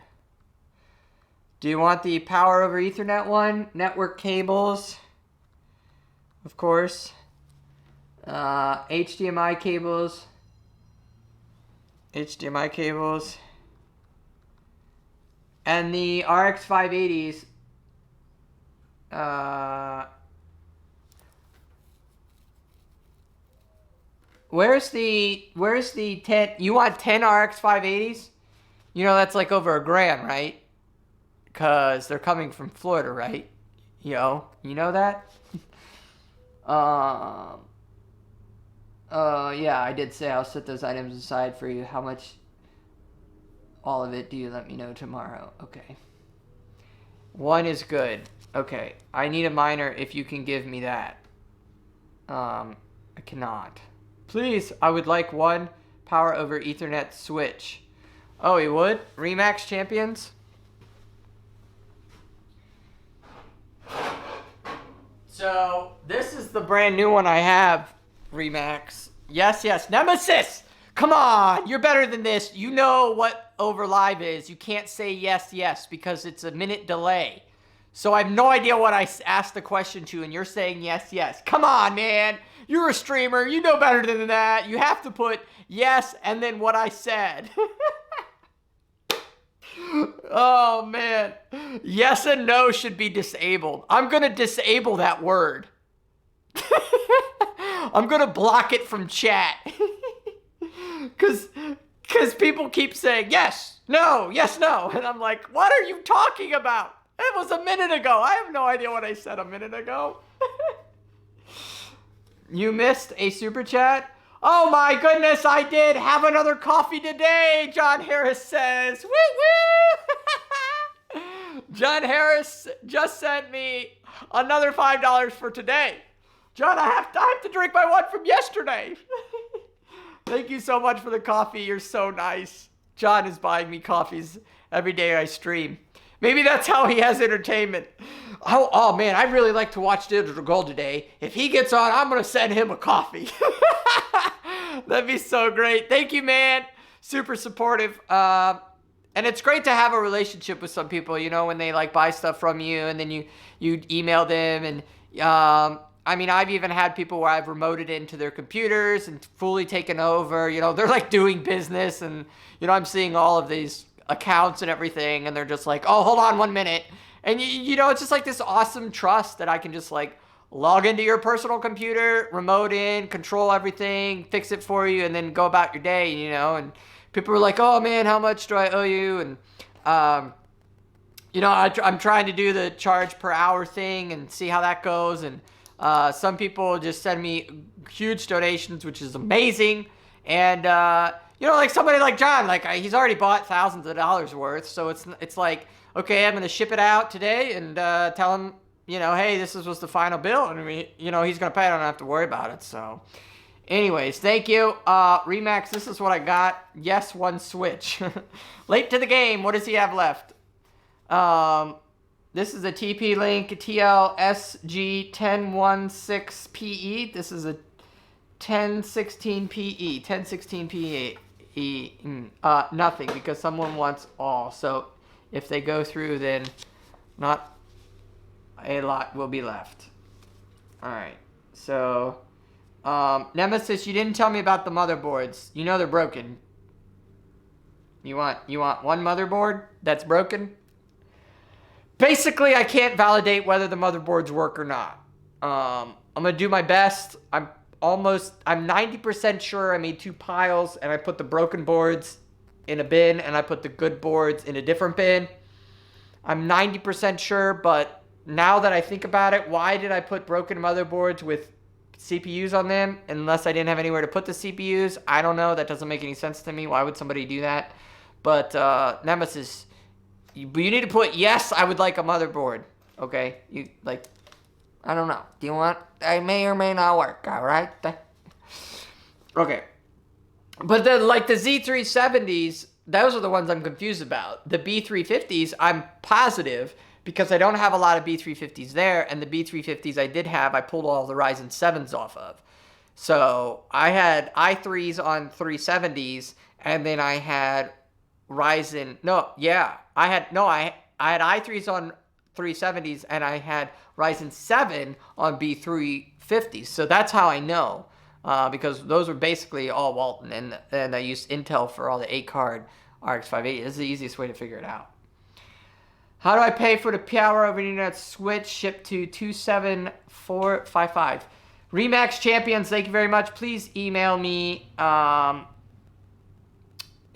S1: Do you want the power over Ethernet one? Network cables. Of course. HDMI cables. HDMI cables. And the RX 580s. Where's the 10? You want 10 RX 580s? You know that's like over $1,000, right? Because they're coming from Florida, right? You know that? Yeah, I did say I'll set those items aside for you. How much? All of it, do you let me know tomorrow? Okay. 1 is good. Okay, I need a miner if you can give me that. I cannot. Please, I would like 1 power over Ethernet switch. Oh, he would? Remax Champions? So, this is the brand new one I have, Remax. Yes, yes. Nemesis! Come on! You're better than this. You know what over live is. You can't say yes, yes, because it's a minute delay. So I have no idea what I asked the question to, and you're saying yes, yes. Come on, man. You're a streamer. You know better than that. You have to put yes and then what I said. Oh, man. Yes and no should be disabled. I'm going to disable that word. I'm going to block it from chat. Because people keep saying yes, no, yes, no. And I'm like, what are you talking about? It was a minute ago. I have no idea what I said a minute ago. You missed a super chat? Oh my goodness, I did have another coffee today, John Harris says. Woo woo! John Harris just sent me another $5 for today. John, I have to drink my one from yesterday. Thank you so much for the coffee. You're so nice. John is buying me coffees every day I stream. Maybe that's how he has entertainment. Oh man, I'd really like to watch Digital Gold today. If he gets on, I'm going to send him a coffee. That'd be so great. Thank you, man. Super supportive. And it's great to have a relationship with some people, you know, when they like buy stuff from you and then you email them. And I mean, I've even had people where I've remoted into their computers and fully taken over. You know, they're like doing business and, you know, I'm seeing all of these accounts and everything, and they're just like, oh, hold on 1 minute. And you know, it's just like this awesome trust that I can just like log into your personal computer, remote in, control everything, fix it for you, and then go about your day, you know. And people were like, oh man, how much do I owe you? And you know, I'm trying to do the charge per hour thing and see how that goes. And some people just send me huge donations, which is amazing. And you know, like somebody like John, like he's already bought thousands of dollars worth, so it's like, okay, I'm gonna ship it out today and tell him, you know, hey, this was the final bill, and you know, he's gonna pay. I don't have to worry about it. So, anyways, thank you, Remax. This is what I got. Yes, one switch. Late to the game. What does he have left? This is a TP-Link TLSG1016PE. This is a 1016PE. 1016PE. Nothing, because someone wants all. So if they go through, then not a lot will be left. Alright. So, Nemesis, you didn't tell me about the motherboards. You know they're broken. You want one motherboard that's broken? Basically, I can't validate whether the motherboards work or not. I'm going to do my best. I'm 90% sure I made 2 piles, and I put the broken boards in a bin, and I put the good boards in a different bin. I'm 90% sure, but now that I think about it, why did I put broken motherboards with CPUs on them unless I didn't have anywhere to put the CPUs? I don't know. That doesn't make any sense to me. Why would somebody do that? But, Nemesis, you need to put, yes, I would like a motherboard. Okay? You, like, I don't know. Do you want, I may or may not work, alright? Okay. But then, like, the Z370s, those are the ones I'm confused about. The B350s, I'm positive, because I don't have a lot of B350s there, and the B350s I did have, I pulled all the Ryzen 7s off of. So, I had i3s on 370s, and then I had Ryzen, I had i3s on 370s, and I had Ryzen 7 on B350s. So that's how I know, because those were basically all Walton, and I used Intel for all the 8-card RX 580. This is the easiest way to figure it out. How do I pay for the power over the internet switch shipped to 27455? Remax Champions, thank you very much. Please email me.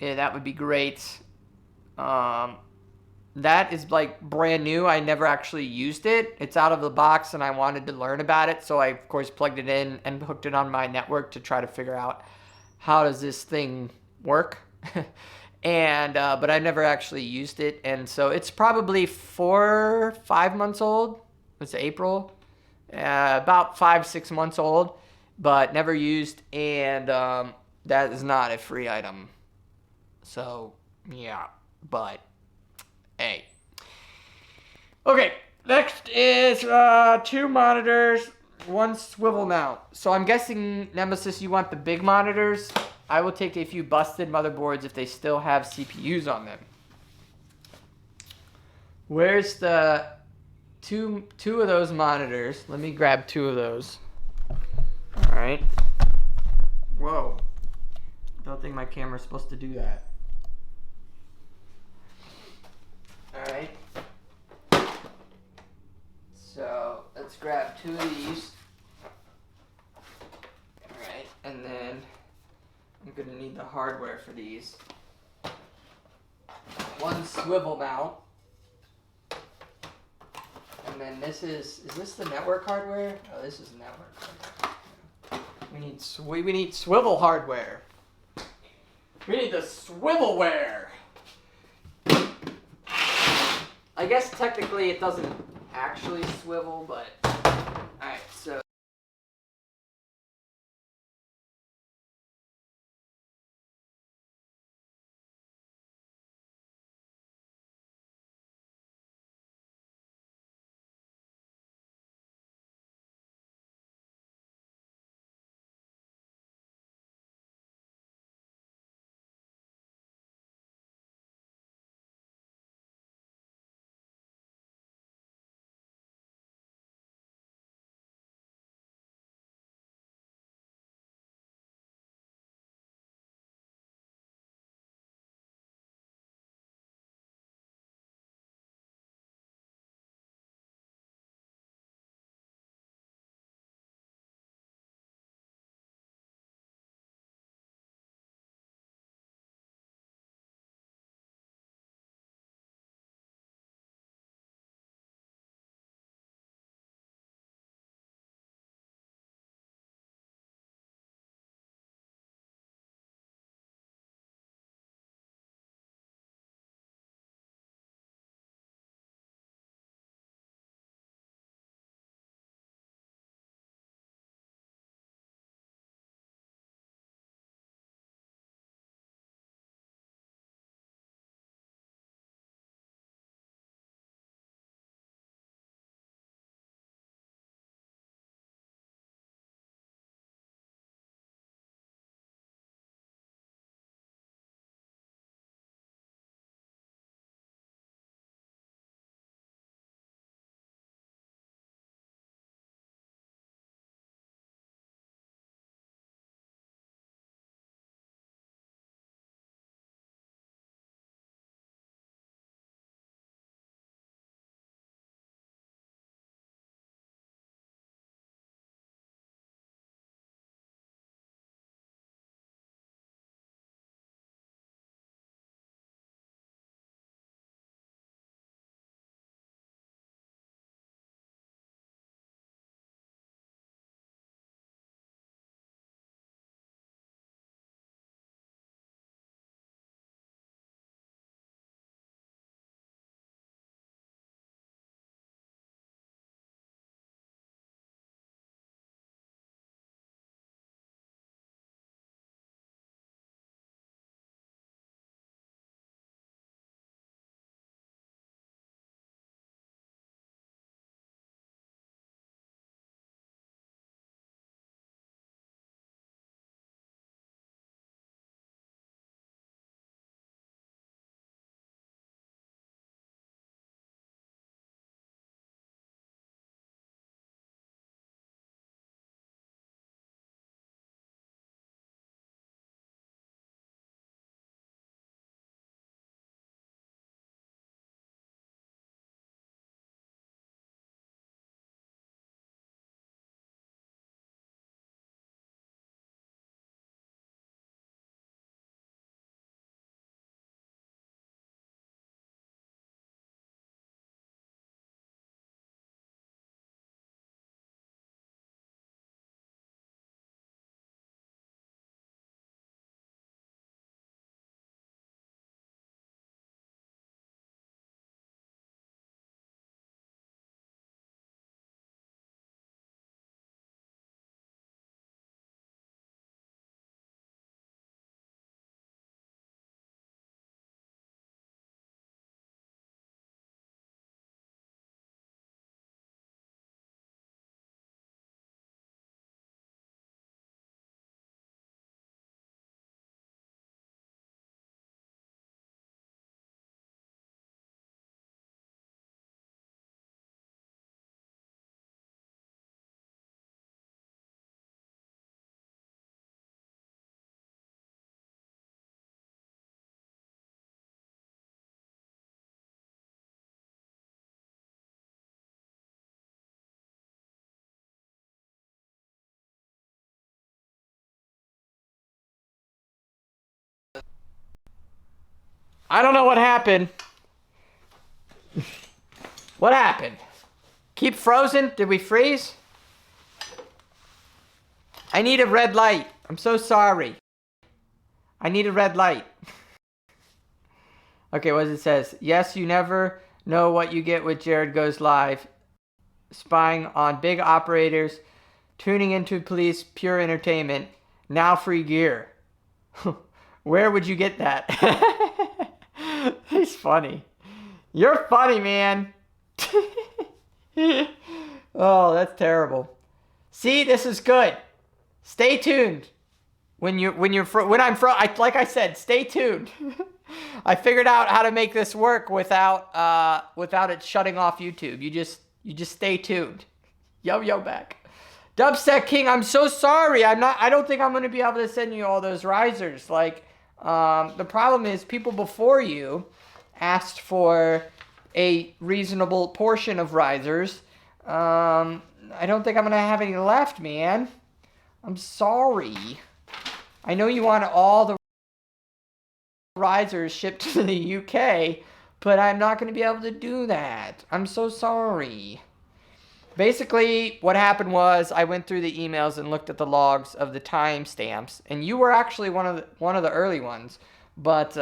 S1: Yeah, that would be great. That is like brand new. I never actually used it. It's out of the box, and I wanted to learn about it, so I of course plugged it in and hooked it on my network to try to figure out how does this thing work. And but I never actually used it, and so it's probably 5 months old. It's April, about 5-6 months old, but never used, and that is not a free item. So, yeah, but, hey. Okay, next is 2 monitors, 1 swivel mount. So I'm guessing, Nemesis, you want the big monitors. I will take a few busted motherboards if they still have CPUs on them. Where's the two of those monitors? Let me grab 2 of those. All right. Whoa. Don't think my camera's supposed to do that. Alright. So, let's grab 2 of these. Alright, and then I'm going to need the hardware for these. 1 swivel mount. And then this is this the network hardware? Oh, this is network hardware. We need swivel hardware. We need the swivelware. I guess technically it doesn't actually swivel, but alright, so I don't know what happened. What happened? Keep frozen? Did we freeze? I need a red light. I'm so sorry. I need a red light. Okay, what does it says? Yes, you never know what you get with Jared Goes Live. Spying on big operators. Tuning into police. Pure entertainment. Now free gear. Where would you get that? He's funny. You're funny, man. Oh, that's terrible. See, this is good. Stay tuned. When I'm like I said, stay tuned. I figured out how to make this work without it shutting off YouTube. You just stay tuned. Yo back. Dubstep King, I'm so sorry. I don't think I'm gonna be able to send you all those risers. Like, the problem is people before you asked for a reasonable portion of risers. I don't think I'm gonna have any left, man. I'm sorry. I know you want all the risers shipped to the UK, but I'm not gonna be able to do that. I'm so sorry. Basically, what happened was I went through the emails and looked at the logs of the timestamps, and you were actually one of the early ones. But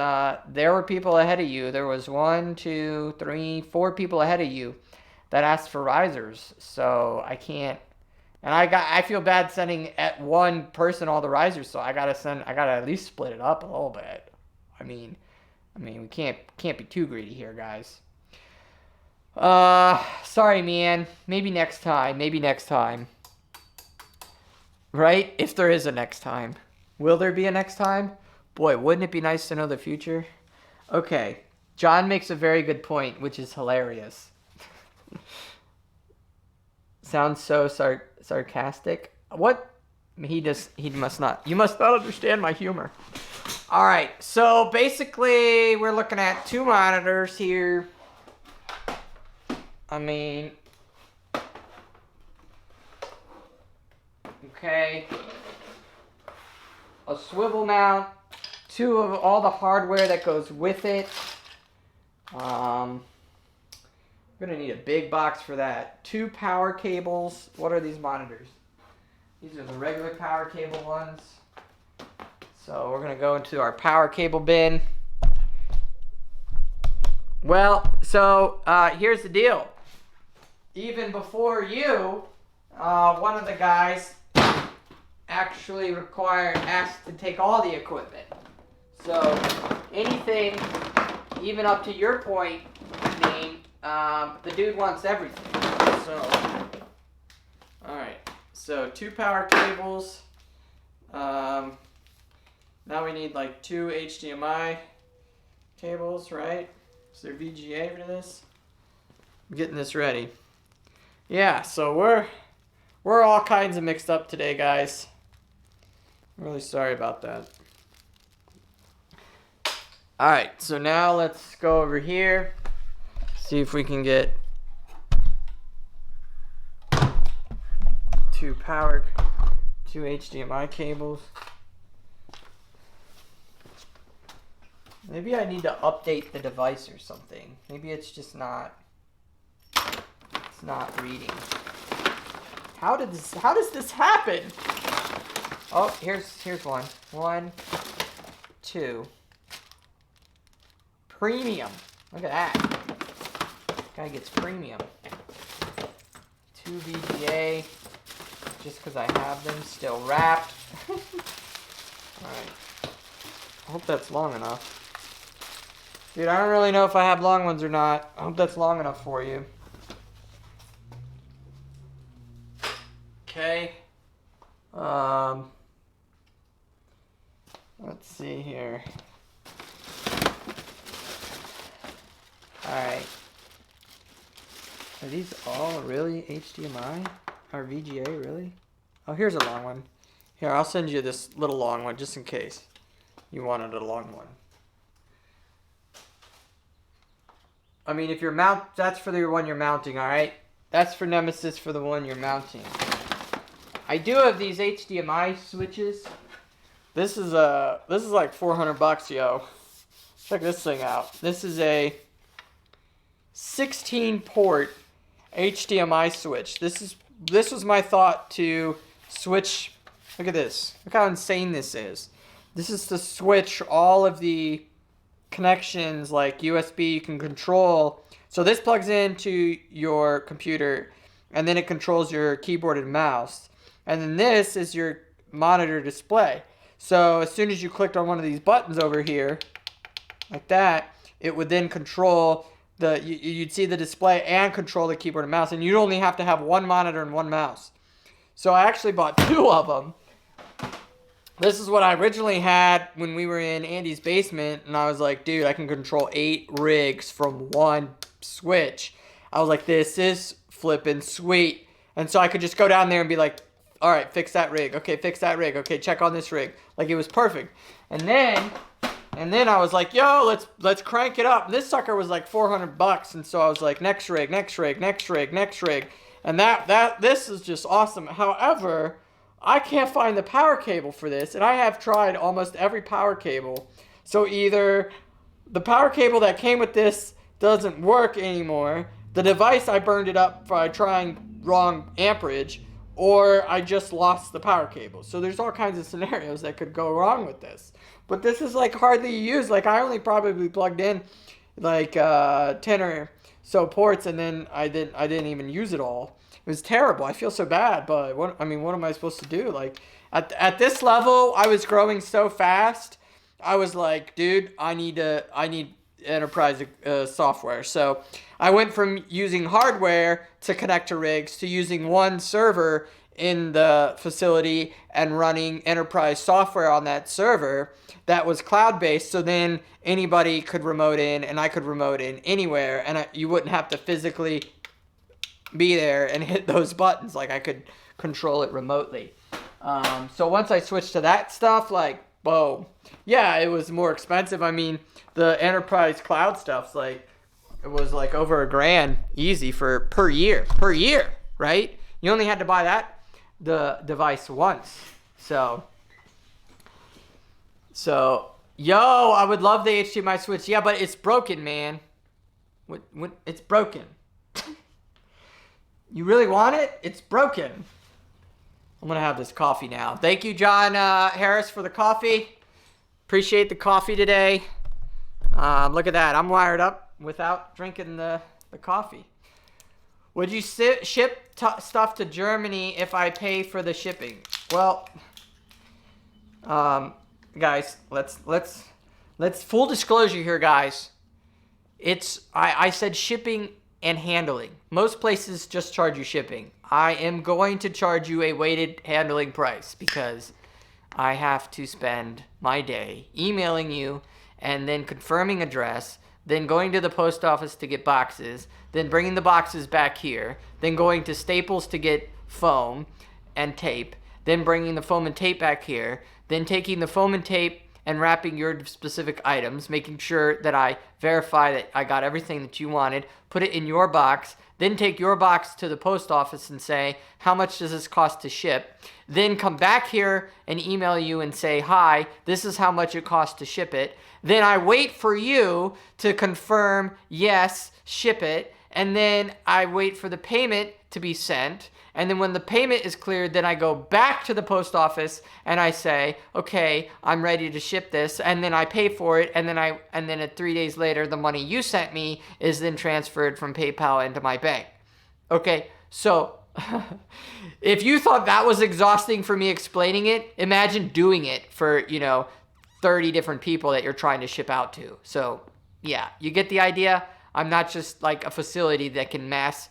S1: there were people ahead of you. There was 1, 2, 3, 4 people ahead of you that asked for risers. So I can't, and I feel bad sending at one person all the risers. So I gotta at least split it up a little bit. I mean, we can't be too greedy here, guys. Sorry, man. Maybe next time. Right? If there is a next time. Will there be a next time? Boy, wouldn't it be nice to know the future? Okay. John makes a very good point, which is hilarious. Sounds so sarcastic. What? He must not. You must not understand my humor. All right. So basically, we're looking at 2 monitors here. I mean, okay, a swivel mount, 2 of all the hardware that goes with it. I'm gonna need a big box for that. 2 power cables. What are these monitors? These are the regular power cable ones. So we're gonna go into our power cable bin. Well, so here's the deal. Even before you, one of the guys actually asked to take all the equipment. So anything, even up to your point, Dean, the dude wants everything. So, all right. So 2 power cables. Now we need like 2 HDMI cables, right? Is there VGA for this? I'm getting this ready. Yeah, so we're all kinds of mixed up today, guys. I'm really sorry about that. All right, so now let's go over here, see if we can get 2 HDMI cables. Maybe I need to update the device or something. Maybe it's just not reading. How does this happen? Oh, here's one. 1, 2. Premium. Look at that. Guy gets premium. 2 VGA. Just because I have them still wrapped. Alright. I hope that's long enough. Dude, I don't really know if I have long ones or not. I hope that's long enough for you. Okay. Let's see here. Alright. Are these all really HDMI? Or VGA, really? Oh, here's a long one. Here, I'll send you this little long one just in case you wanted a long one. I mean, if you're that's for the one you're mounting, alright? That's for Nemesis for the one you're mounting. I do have these HDMI switches. This is like $400, yo. check this thing out. This is a 16 port HDMI switch. This was my thought to switch. Look at this. Look how insane this is. This is to switch all of the connections like USB you can control. So this plugs into your computer and then it controls your keyboard and mouse. And then this is your monitor display. So as soon as you clicked on one of these buttons over here, like that, it would then control you'd see the display and control the keyboard and mouse, and you'd only have to have one monitor and one mouse. So I actually bought 2 of them. This is what I originally had when we were in Andy's basement, and I was like, dude, I can control 8 rigs from one switch. I was like, this is flippin' sweet. And so I could just go down there and be like, all right, fix that rig. Okay, fix that rig. Okay, check on this rig. Like, it was perfect. And then I was like, yo, let's crank it up. And this sucker was like $400, and so I was like, next rig, next rig, next rig, next rig. And this is just awesome. However, I can't find the power cable for this, and I have tried almost every power cable. So either the power cable that came with this doesn't work anymore, the device I burned it up by trying wrong amperage, or I just lost the power cable. So there's all kinds of scenarios that could go wrong with this. But this is like hardly used. Like, I only probably plugged in like 10 or so ports, and then I didn't even use it all. It was terrible. I feel so bad, but what am I supposed to do? Like, at this level, I was growing so fast. I was like, dude, I need enterprise software. So I went from using hardware to connect to rigs to using one server in the facility and running enterprise software on that server that was cloud-based. So then anybody could remote in, and I could remote in anywhere, and you wouldn't have to physically be there and hit those buttons. Like, I could control it remotely. So once I switched to that stuff, like, whoa, yeah, it was more expensive. I mean, the enterprise cloud stuff's like, it was like over $1,000 easy per year, right? You only had to buy the device once. So yo, I would love the HDMI switch. Yeah, but it's broken, man. It's broken. You really want it? It's broken. I'm gonna have this coffee now. Thank you, John Harris, for the coffee. Appreciate the coffee today. Look at that. I'm wired up without drinking the coffee. Would you ship stuff to Germany if I pay for the shipping? Well, guys, let's full disclosure here, guys. I said shipping and handling. Most places just charge you shipping. I am going to charge you a weighted handling price because I have to spend my day emailing you and then confirming address, then going to the post office to get boxes, then bringing the boxes back here, then going to Staples to get foam and tape, then bringing the foam and tape back here, then taking the foam and tape and wrapping your specific items, making sure that I verify that I got everything that you wanted, put it in your box, then take your box to the post office and say, how much does this cost to ship? Then come back here and email you and say, hi, this is how much it costs to ship it. Then I wait for you to confirm, yes, ship it. And then I wait for the payment to be sent. And then when the payment is cleared, then I go back to the post office and I say, okay, I'm ready to ship this. And then I pay for it. And then at 3 days later, the money you sent me is then transferred from PayPal into my bank. Okay, so if you thought that was exhausting for me explaining it, imagine doing it for, 30 different people that you're trying to ship out to. So yeah, you get the idea. I'm not just like a facility that can mass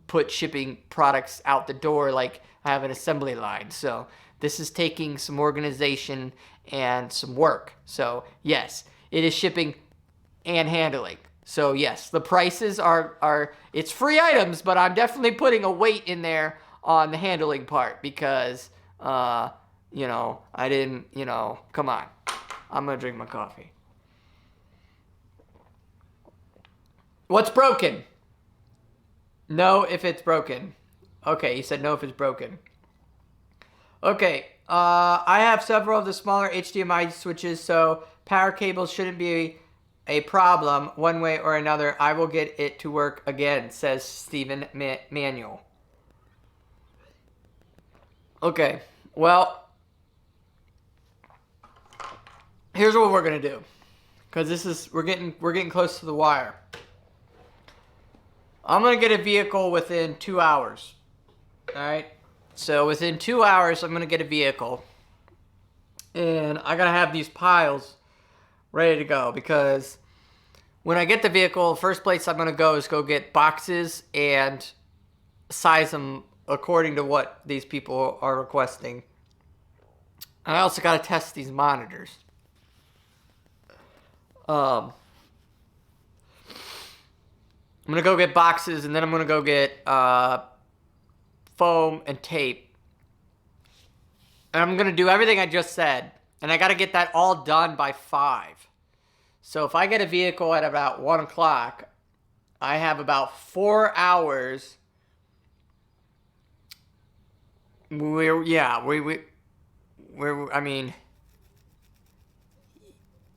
S1: put shipping products out the door like I have an assembly line. So this is taking some organization and some work. So yes, it is shipping and handling. So yes, the prices are it's free items, but I'm definitely putting a weight in there on the handling part because, I didn't, come on. I'm going to drink my coffee. What's broken? No, if it's broken. Okay, he said no if it's broken. Okay, I have several of the smaller HDMI switches, so power cables shouldn't be a problem one way or another. I will get it to work again, says Stephen Manuel. Okay, well, here's what we're gonna do, because we're getting close to the wire. I'm gonna get a vehicle within 2 hours. All right, so within 2 hours, I'm gonna get a vehicle, and I gotta have these piles ready to go, because when I get the vehicle, the first place I'm gonna go is go get boxes and size them according to what these people are requesting. And I also gotta test these monitors. I'm gonna go get boxes, and then I'm gonna go get foam and tape. And I'm gonna do everything I just said, and I gotta get that all done by 5. So if I get a vehicle at about 1 o'clock, I have about 4 hours. I mean,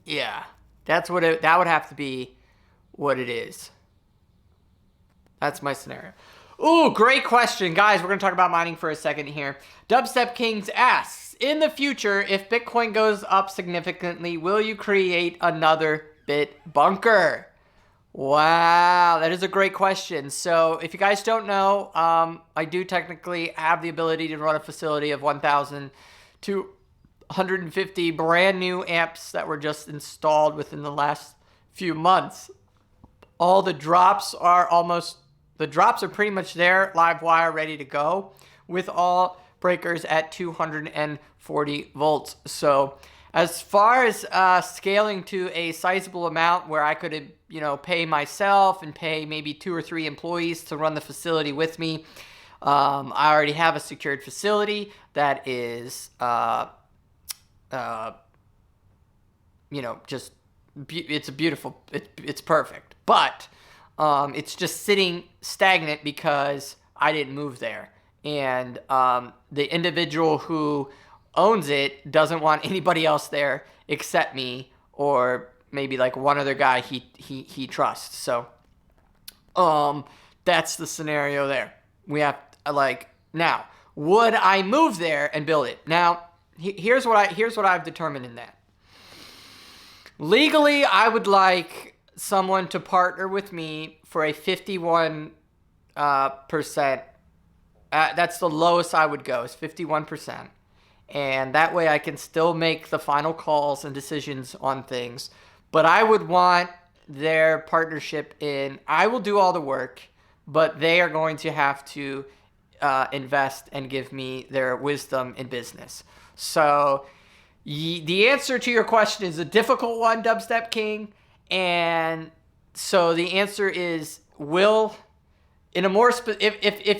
S1: yeah, that would have to be what it is. That's my scenario. Ooh, great question. Guys, we're going to talk about mining for a second here. Dubstep Kings asks, in the future, if Bitcoin goes up significantly, will you create another BitBunker? Wow, that is a great question. So if you guys don't know, I do technically have the ability to run a facility of 1,250 brand new amps that were just installed within the last few months. All the drops are pretty much there, live wire, ready to go, with all breakers at 240 volts. So as far as scaling to a sizable amount where I could, pay myself and pay maybe 2 or 3 employees to run the facility with me, I already have a secured facility that is, it's beautiful. It's perfect. But it's just sitting stagnant because I didn't move there. And the individual who owns it doesn't want anybody else there except me, or maybe like one other guy he trusts. So that's the scenario there. We have now, would I move there and build it? Now, here's what I've determined in that. Legally, I would like someone to partner with me for a 51%. That's the lowest I would go, is 51%. And that way I can still make the final calls and decisions on things. But I would want their partnership in, I will do all the work, but they are going to have to invest and give me their wisdom in business. So the answer to your question is a difficult one, Dubstep King. And so the answer is, if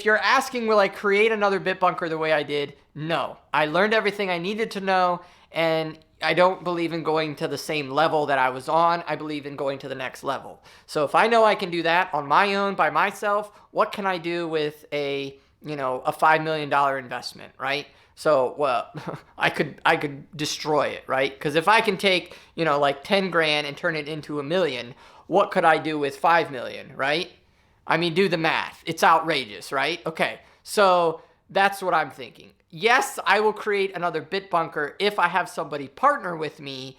S1: you're asking, will I create another BitBunker the way I did? No. I learned everything I needed to know, and I don't believe in going to the same level that I was on. I believe in going to the next level. So if I know I can do that on my own, by myself, what can I do with a $5 million investment, right? So, well, I could destroy it, right? Because if I can take, 10 grand and turn it into $1 million, what could I do with 5 million, right? I mean, do the math. It's outrageous, right? Okay, so that's what I'm thinking. Yes, I will create another BitBunker if I have somebody partner with me,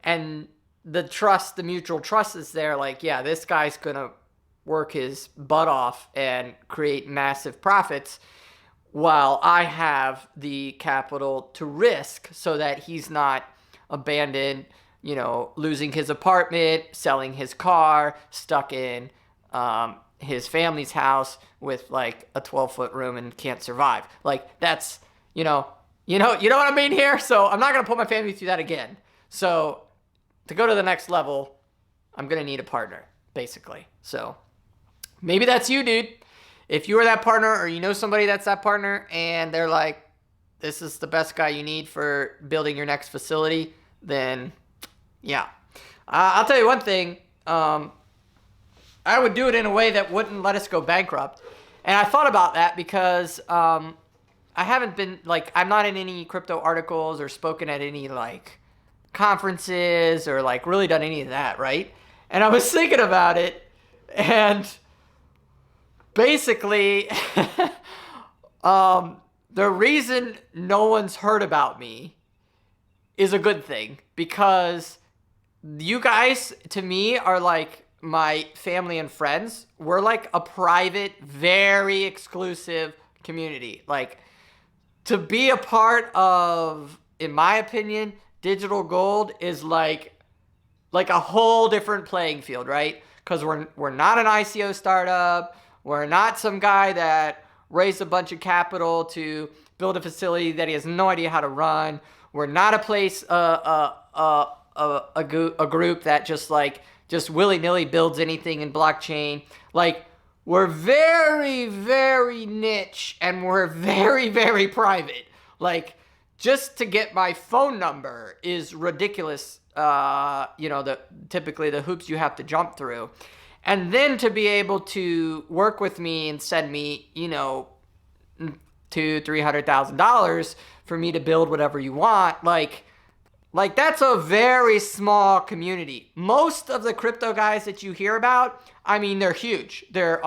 S1: and the mutual trust is there. Like, yeah, this guy's gonna work his butt off and create massive profits, while I have the capital to risk so that he's not abandoned, losing his apartment, selling his car, stuck in his family's house with like a 12-foot room and can't survive. Like, that's, you know what I mean here? So I'm not going to put my family through that again. So to go to the next level, I'm going to need a partner, basically. So maybe that's you, dude. If you are that partner, or you know somebody that's that partner, and they're like, this is the best guy you need for building your next facility, then yeah. I'll tell you one thing. I would do it in a way that wouldn't let us go bankrupt. And I thought about that because I haven't been, I'm not in any crypto articles or spoken at any, conferences or, really done any of that, right? And I was thinking about it, and basically, the reason no one's heard about me is a good thing, because you guys, to me, are like my family and friends. We're like a private, very exclusive community. Like, to be a part of, in my opinion, digital gold is like a whole different playing field, right? Because we're not an ICO startup. We're not some guy that raised a bunch of capital to build a facility that he has no idea how to run. We're not a place, a group that just willy-nilly builds anything in blockchain. Like, we're very, very niche, and we're very, very private. Like, just to get my phone number is ridiculous. Typically the hoops you have to jump through. And then to be able to work with me and send me, $200,000-$300,000 for me to build whatever you want, like that's a very small community. Most of the crypto guys that you hear about, I mean, they're huge. They're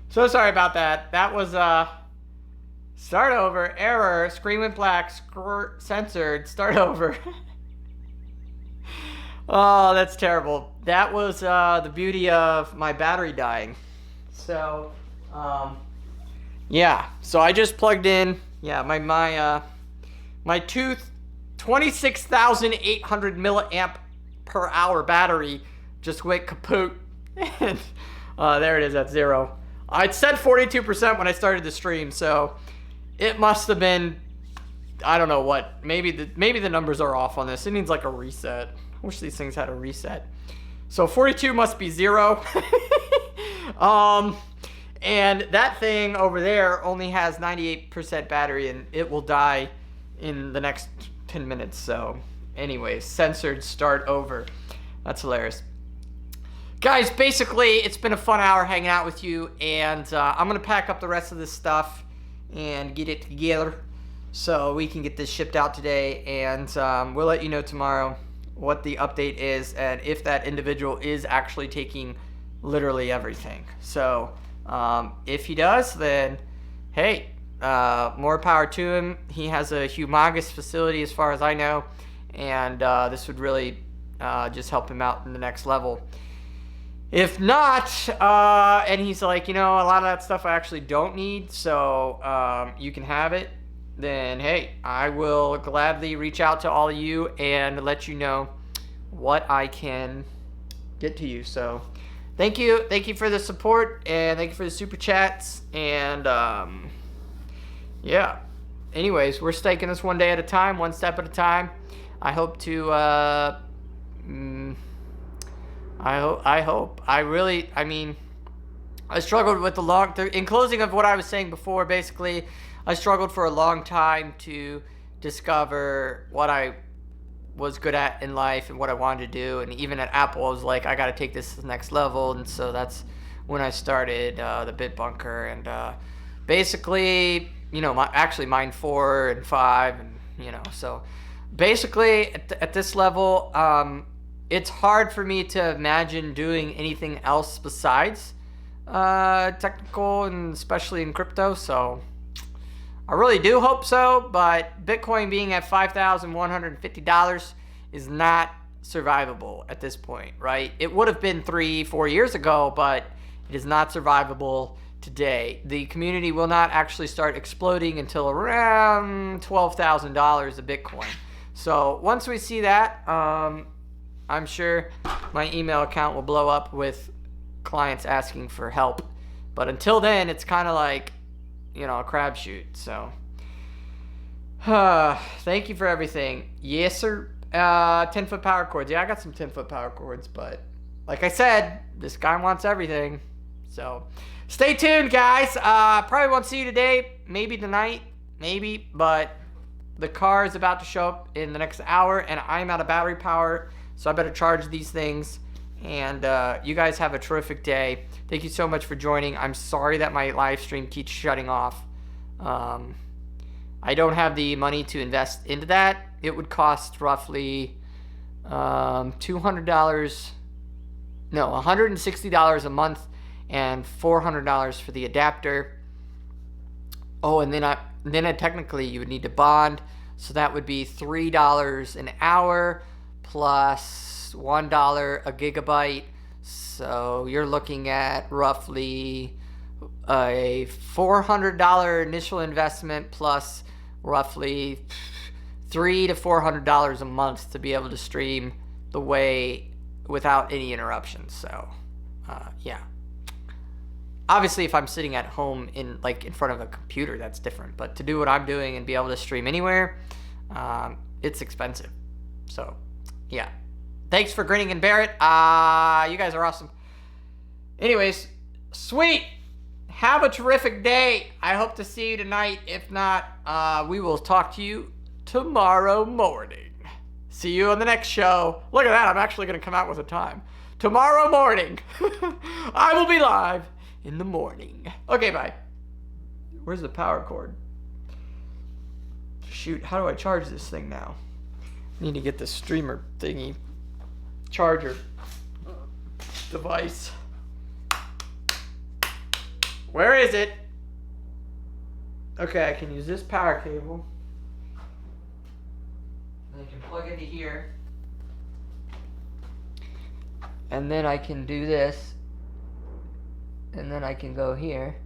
S1: so sorry about that. That was start over, error, screen went black, censored, start over. Oh, that's terrible. That was the beauty of my battery dying. So yeah, so I just plugged in, my 26,800 milliamp per hour battery just went kaput. And there it is at 0. I'd said 42% when I started the stream, so it must have been, I don't know what. Maybe the numbers are off on this. It needs like a reset. I wish these things had a reset. So 42 must be 0. And that thing over there only has 98% battery, and it will die in the next 10 minutes. So anyways, censored, start over. That's hilarious. Guys, basically, it's been a fun hour hanging out with you, and I'm going to pack up the rest of this stuff and get it together. so we can get this shipped out today, and we'll let you know tomorrow what the update is and if that individual is actually taking literally everything. So if he does, then hey, more power to him. He has a humongous facility as far as I know, and this would really just help him out in the next level. If not, and he's like, you know, a lot of that stuff I actually don't need, so you can have it, then hey, I will gladly reach out to all of you and let you know what I can get to you. So thank you for the support, and thank you for the super chats, and yeah, anyways, we're staking this one day at a time, one step at a time. I hope to I struggled with in closing of what I was saying before, basically, I struggled for a long time to discover what I was good at in life and what I wanted to do. And even at Apple, I was like, I got to take this to the next level. And so that's when I started the BitBunker. And basically, you know, mine 4 and 5. And, you know, so basically at this level, it's hard for me to imagine doing anything else besides technical, and especially in crypto. So I really do hope so, but Bitcoin being at $5,150 is not survivable at this point, right? It would have been 3-4 years ago, but it is not survivable today. The community will not actually start exploding until around $12,000 a Bitcoin. So once we see that, I'm sure my email account will blow up with clients asking for help. But until then, it's kind of like, you know, a crapshoot. So thank you for everything. Yes, sir. 10-foot power cords. Yeah, I got some 10-foot power cords, but like I said, this guy wants everything. So stay tuned, guys. Probably won't see you today, maybe tonight, maybe, but the car is about to show up in the next hour, and I'm out of battery power, so I better charge these things. And you guys have a terrific day. Thank you so much for joining. I'm sorry that my live stream keeps shutting off. I don't have the money to invest into that. It would cost roughly $160 a month and $400 for the adapter. Oh, and then technically you would need to bond, so that would be $3 an hour plus $1 a gigabyte. So you're looking at roughly a $400 initial investment plus roughly $300 to $400 a month to be able to stream the way without any interruptions. So yeah, obviously if I'm sitting at home in front of a computer, that's different, but to do what I'm doing and be able to stream anywhere, it's expensive. So yeah, thanks for grinning and bear it. You guys are awesome. Anyways, sweet. Have a terrific day. I hope to see you tonight. If not, we will talk to you tomorrow morning. See you on the next show. Look at that. I'm actually going to come out with a time. Tomorrow morning. I will be live in the morning. Okay, bye. Where's the power cord? Shoot, how do I charge this thing now? I need to get the streamer thingy. Charger. Device. Where is it? Okay, I can use this power cable. And I can plug into here. And then I can do this. And then I can go here.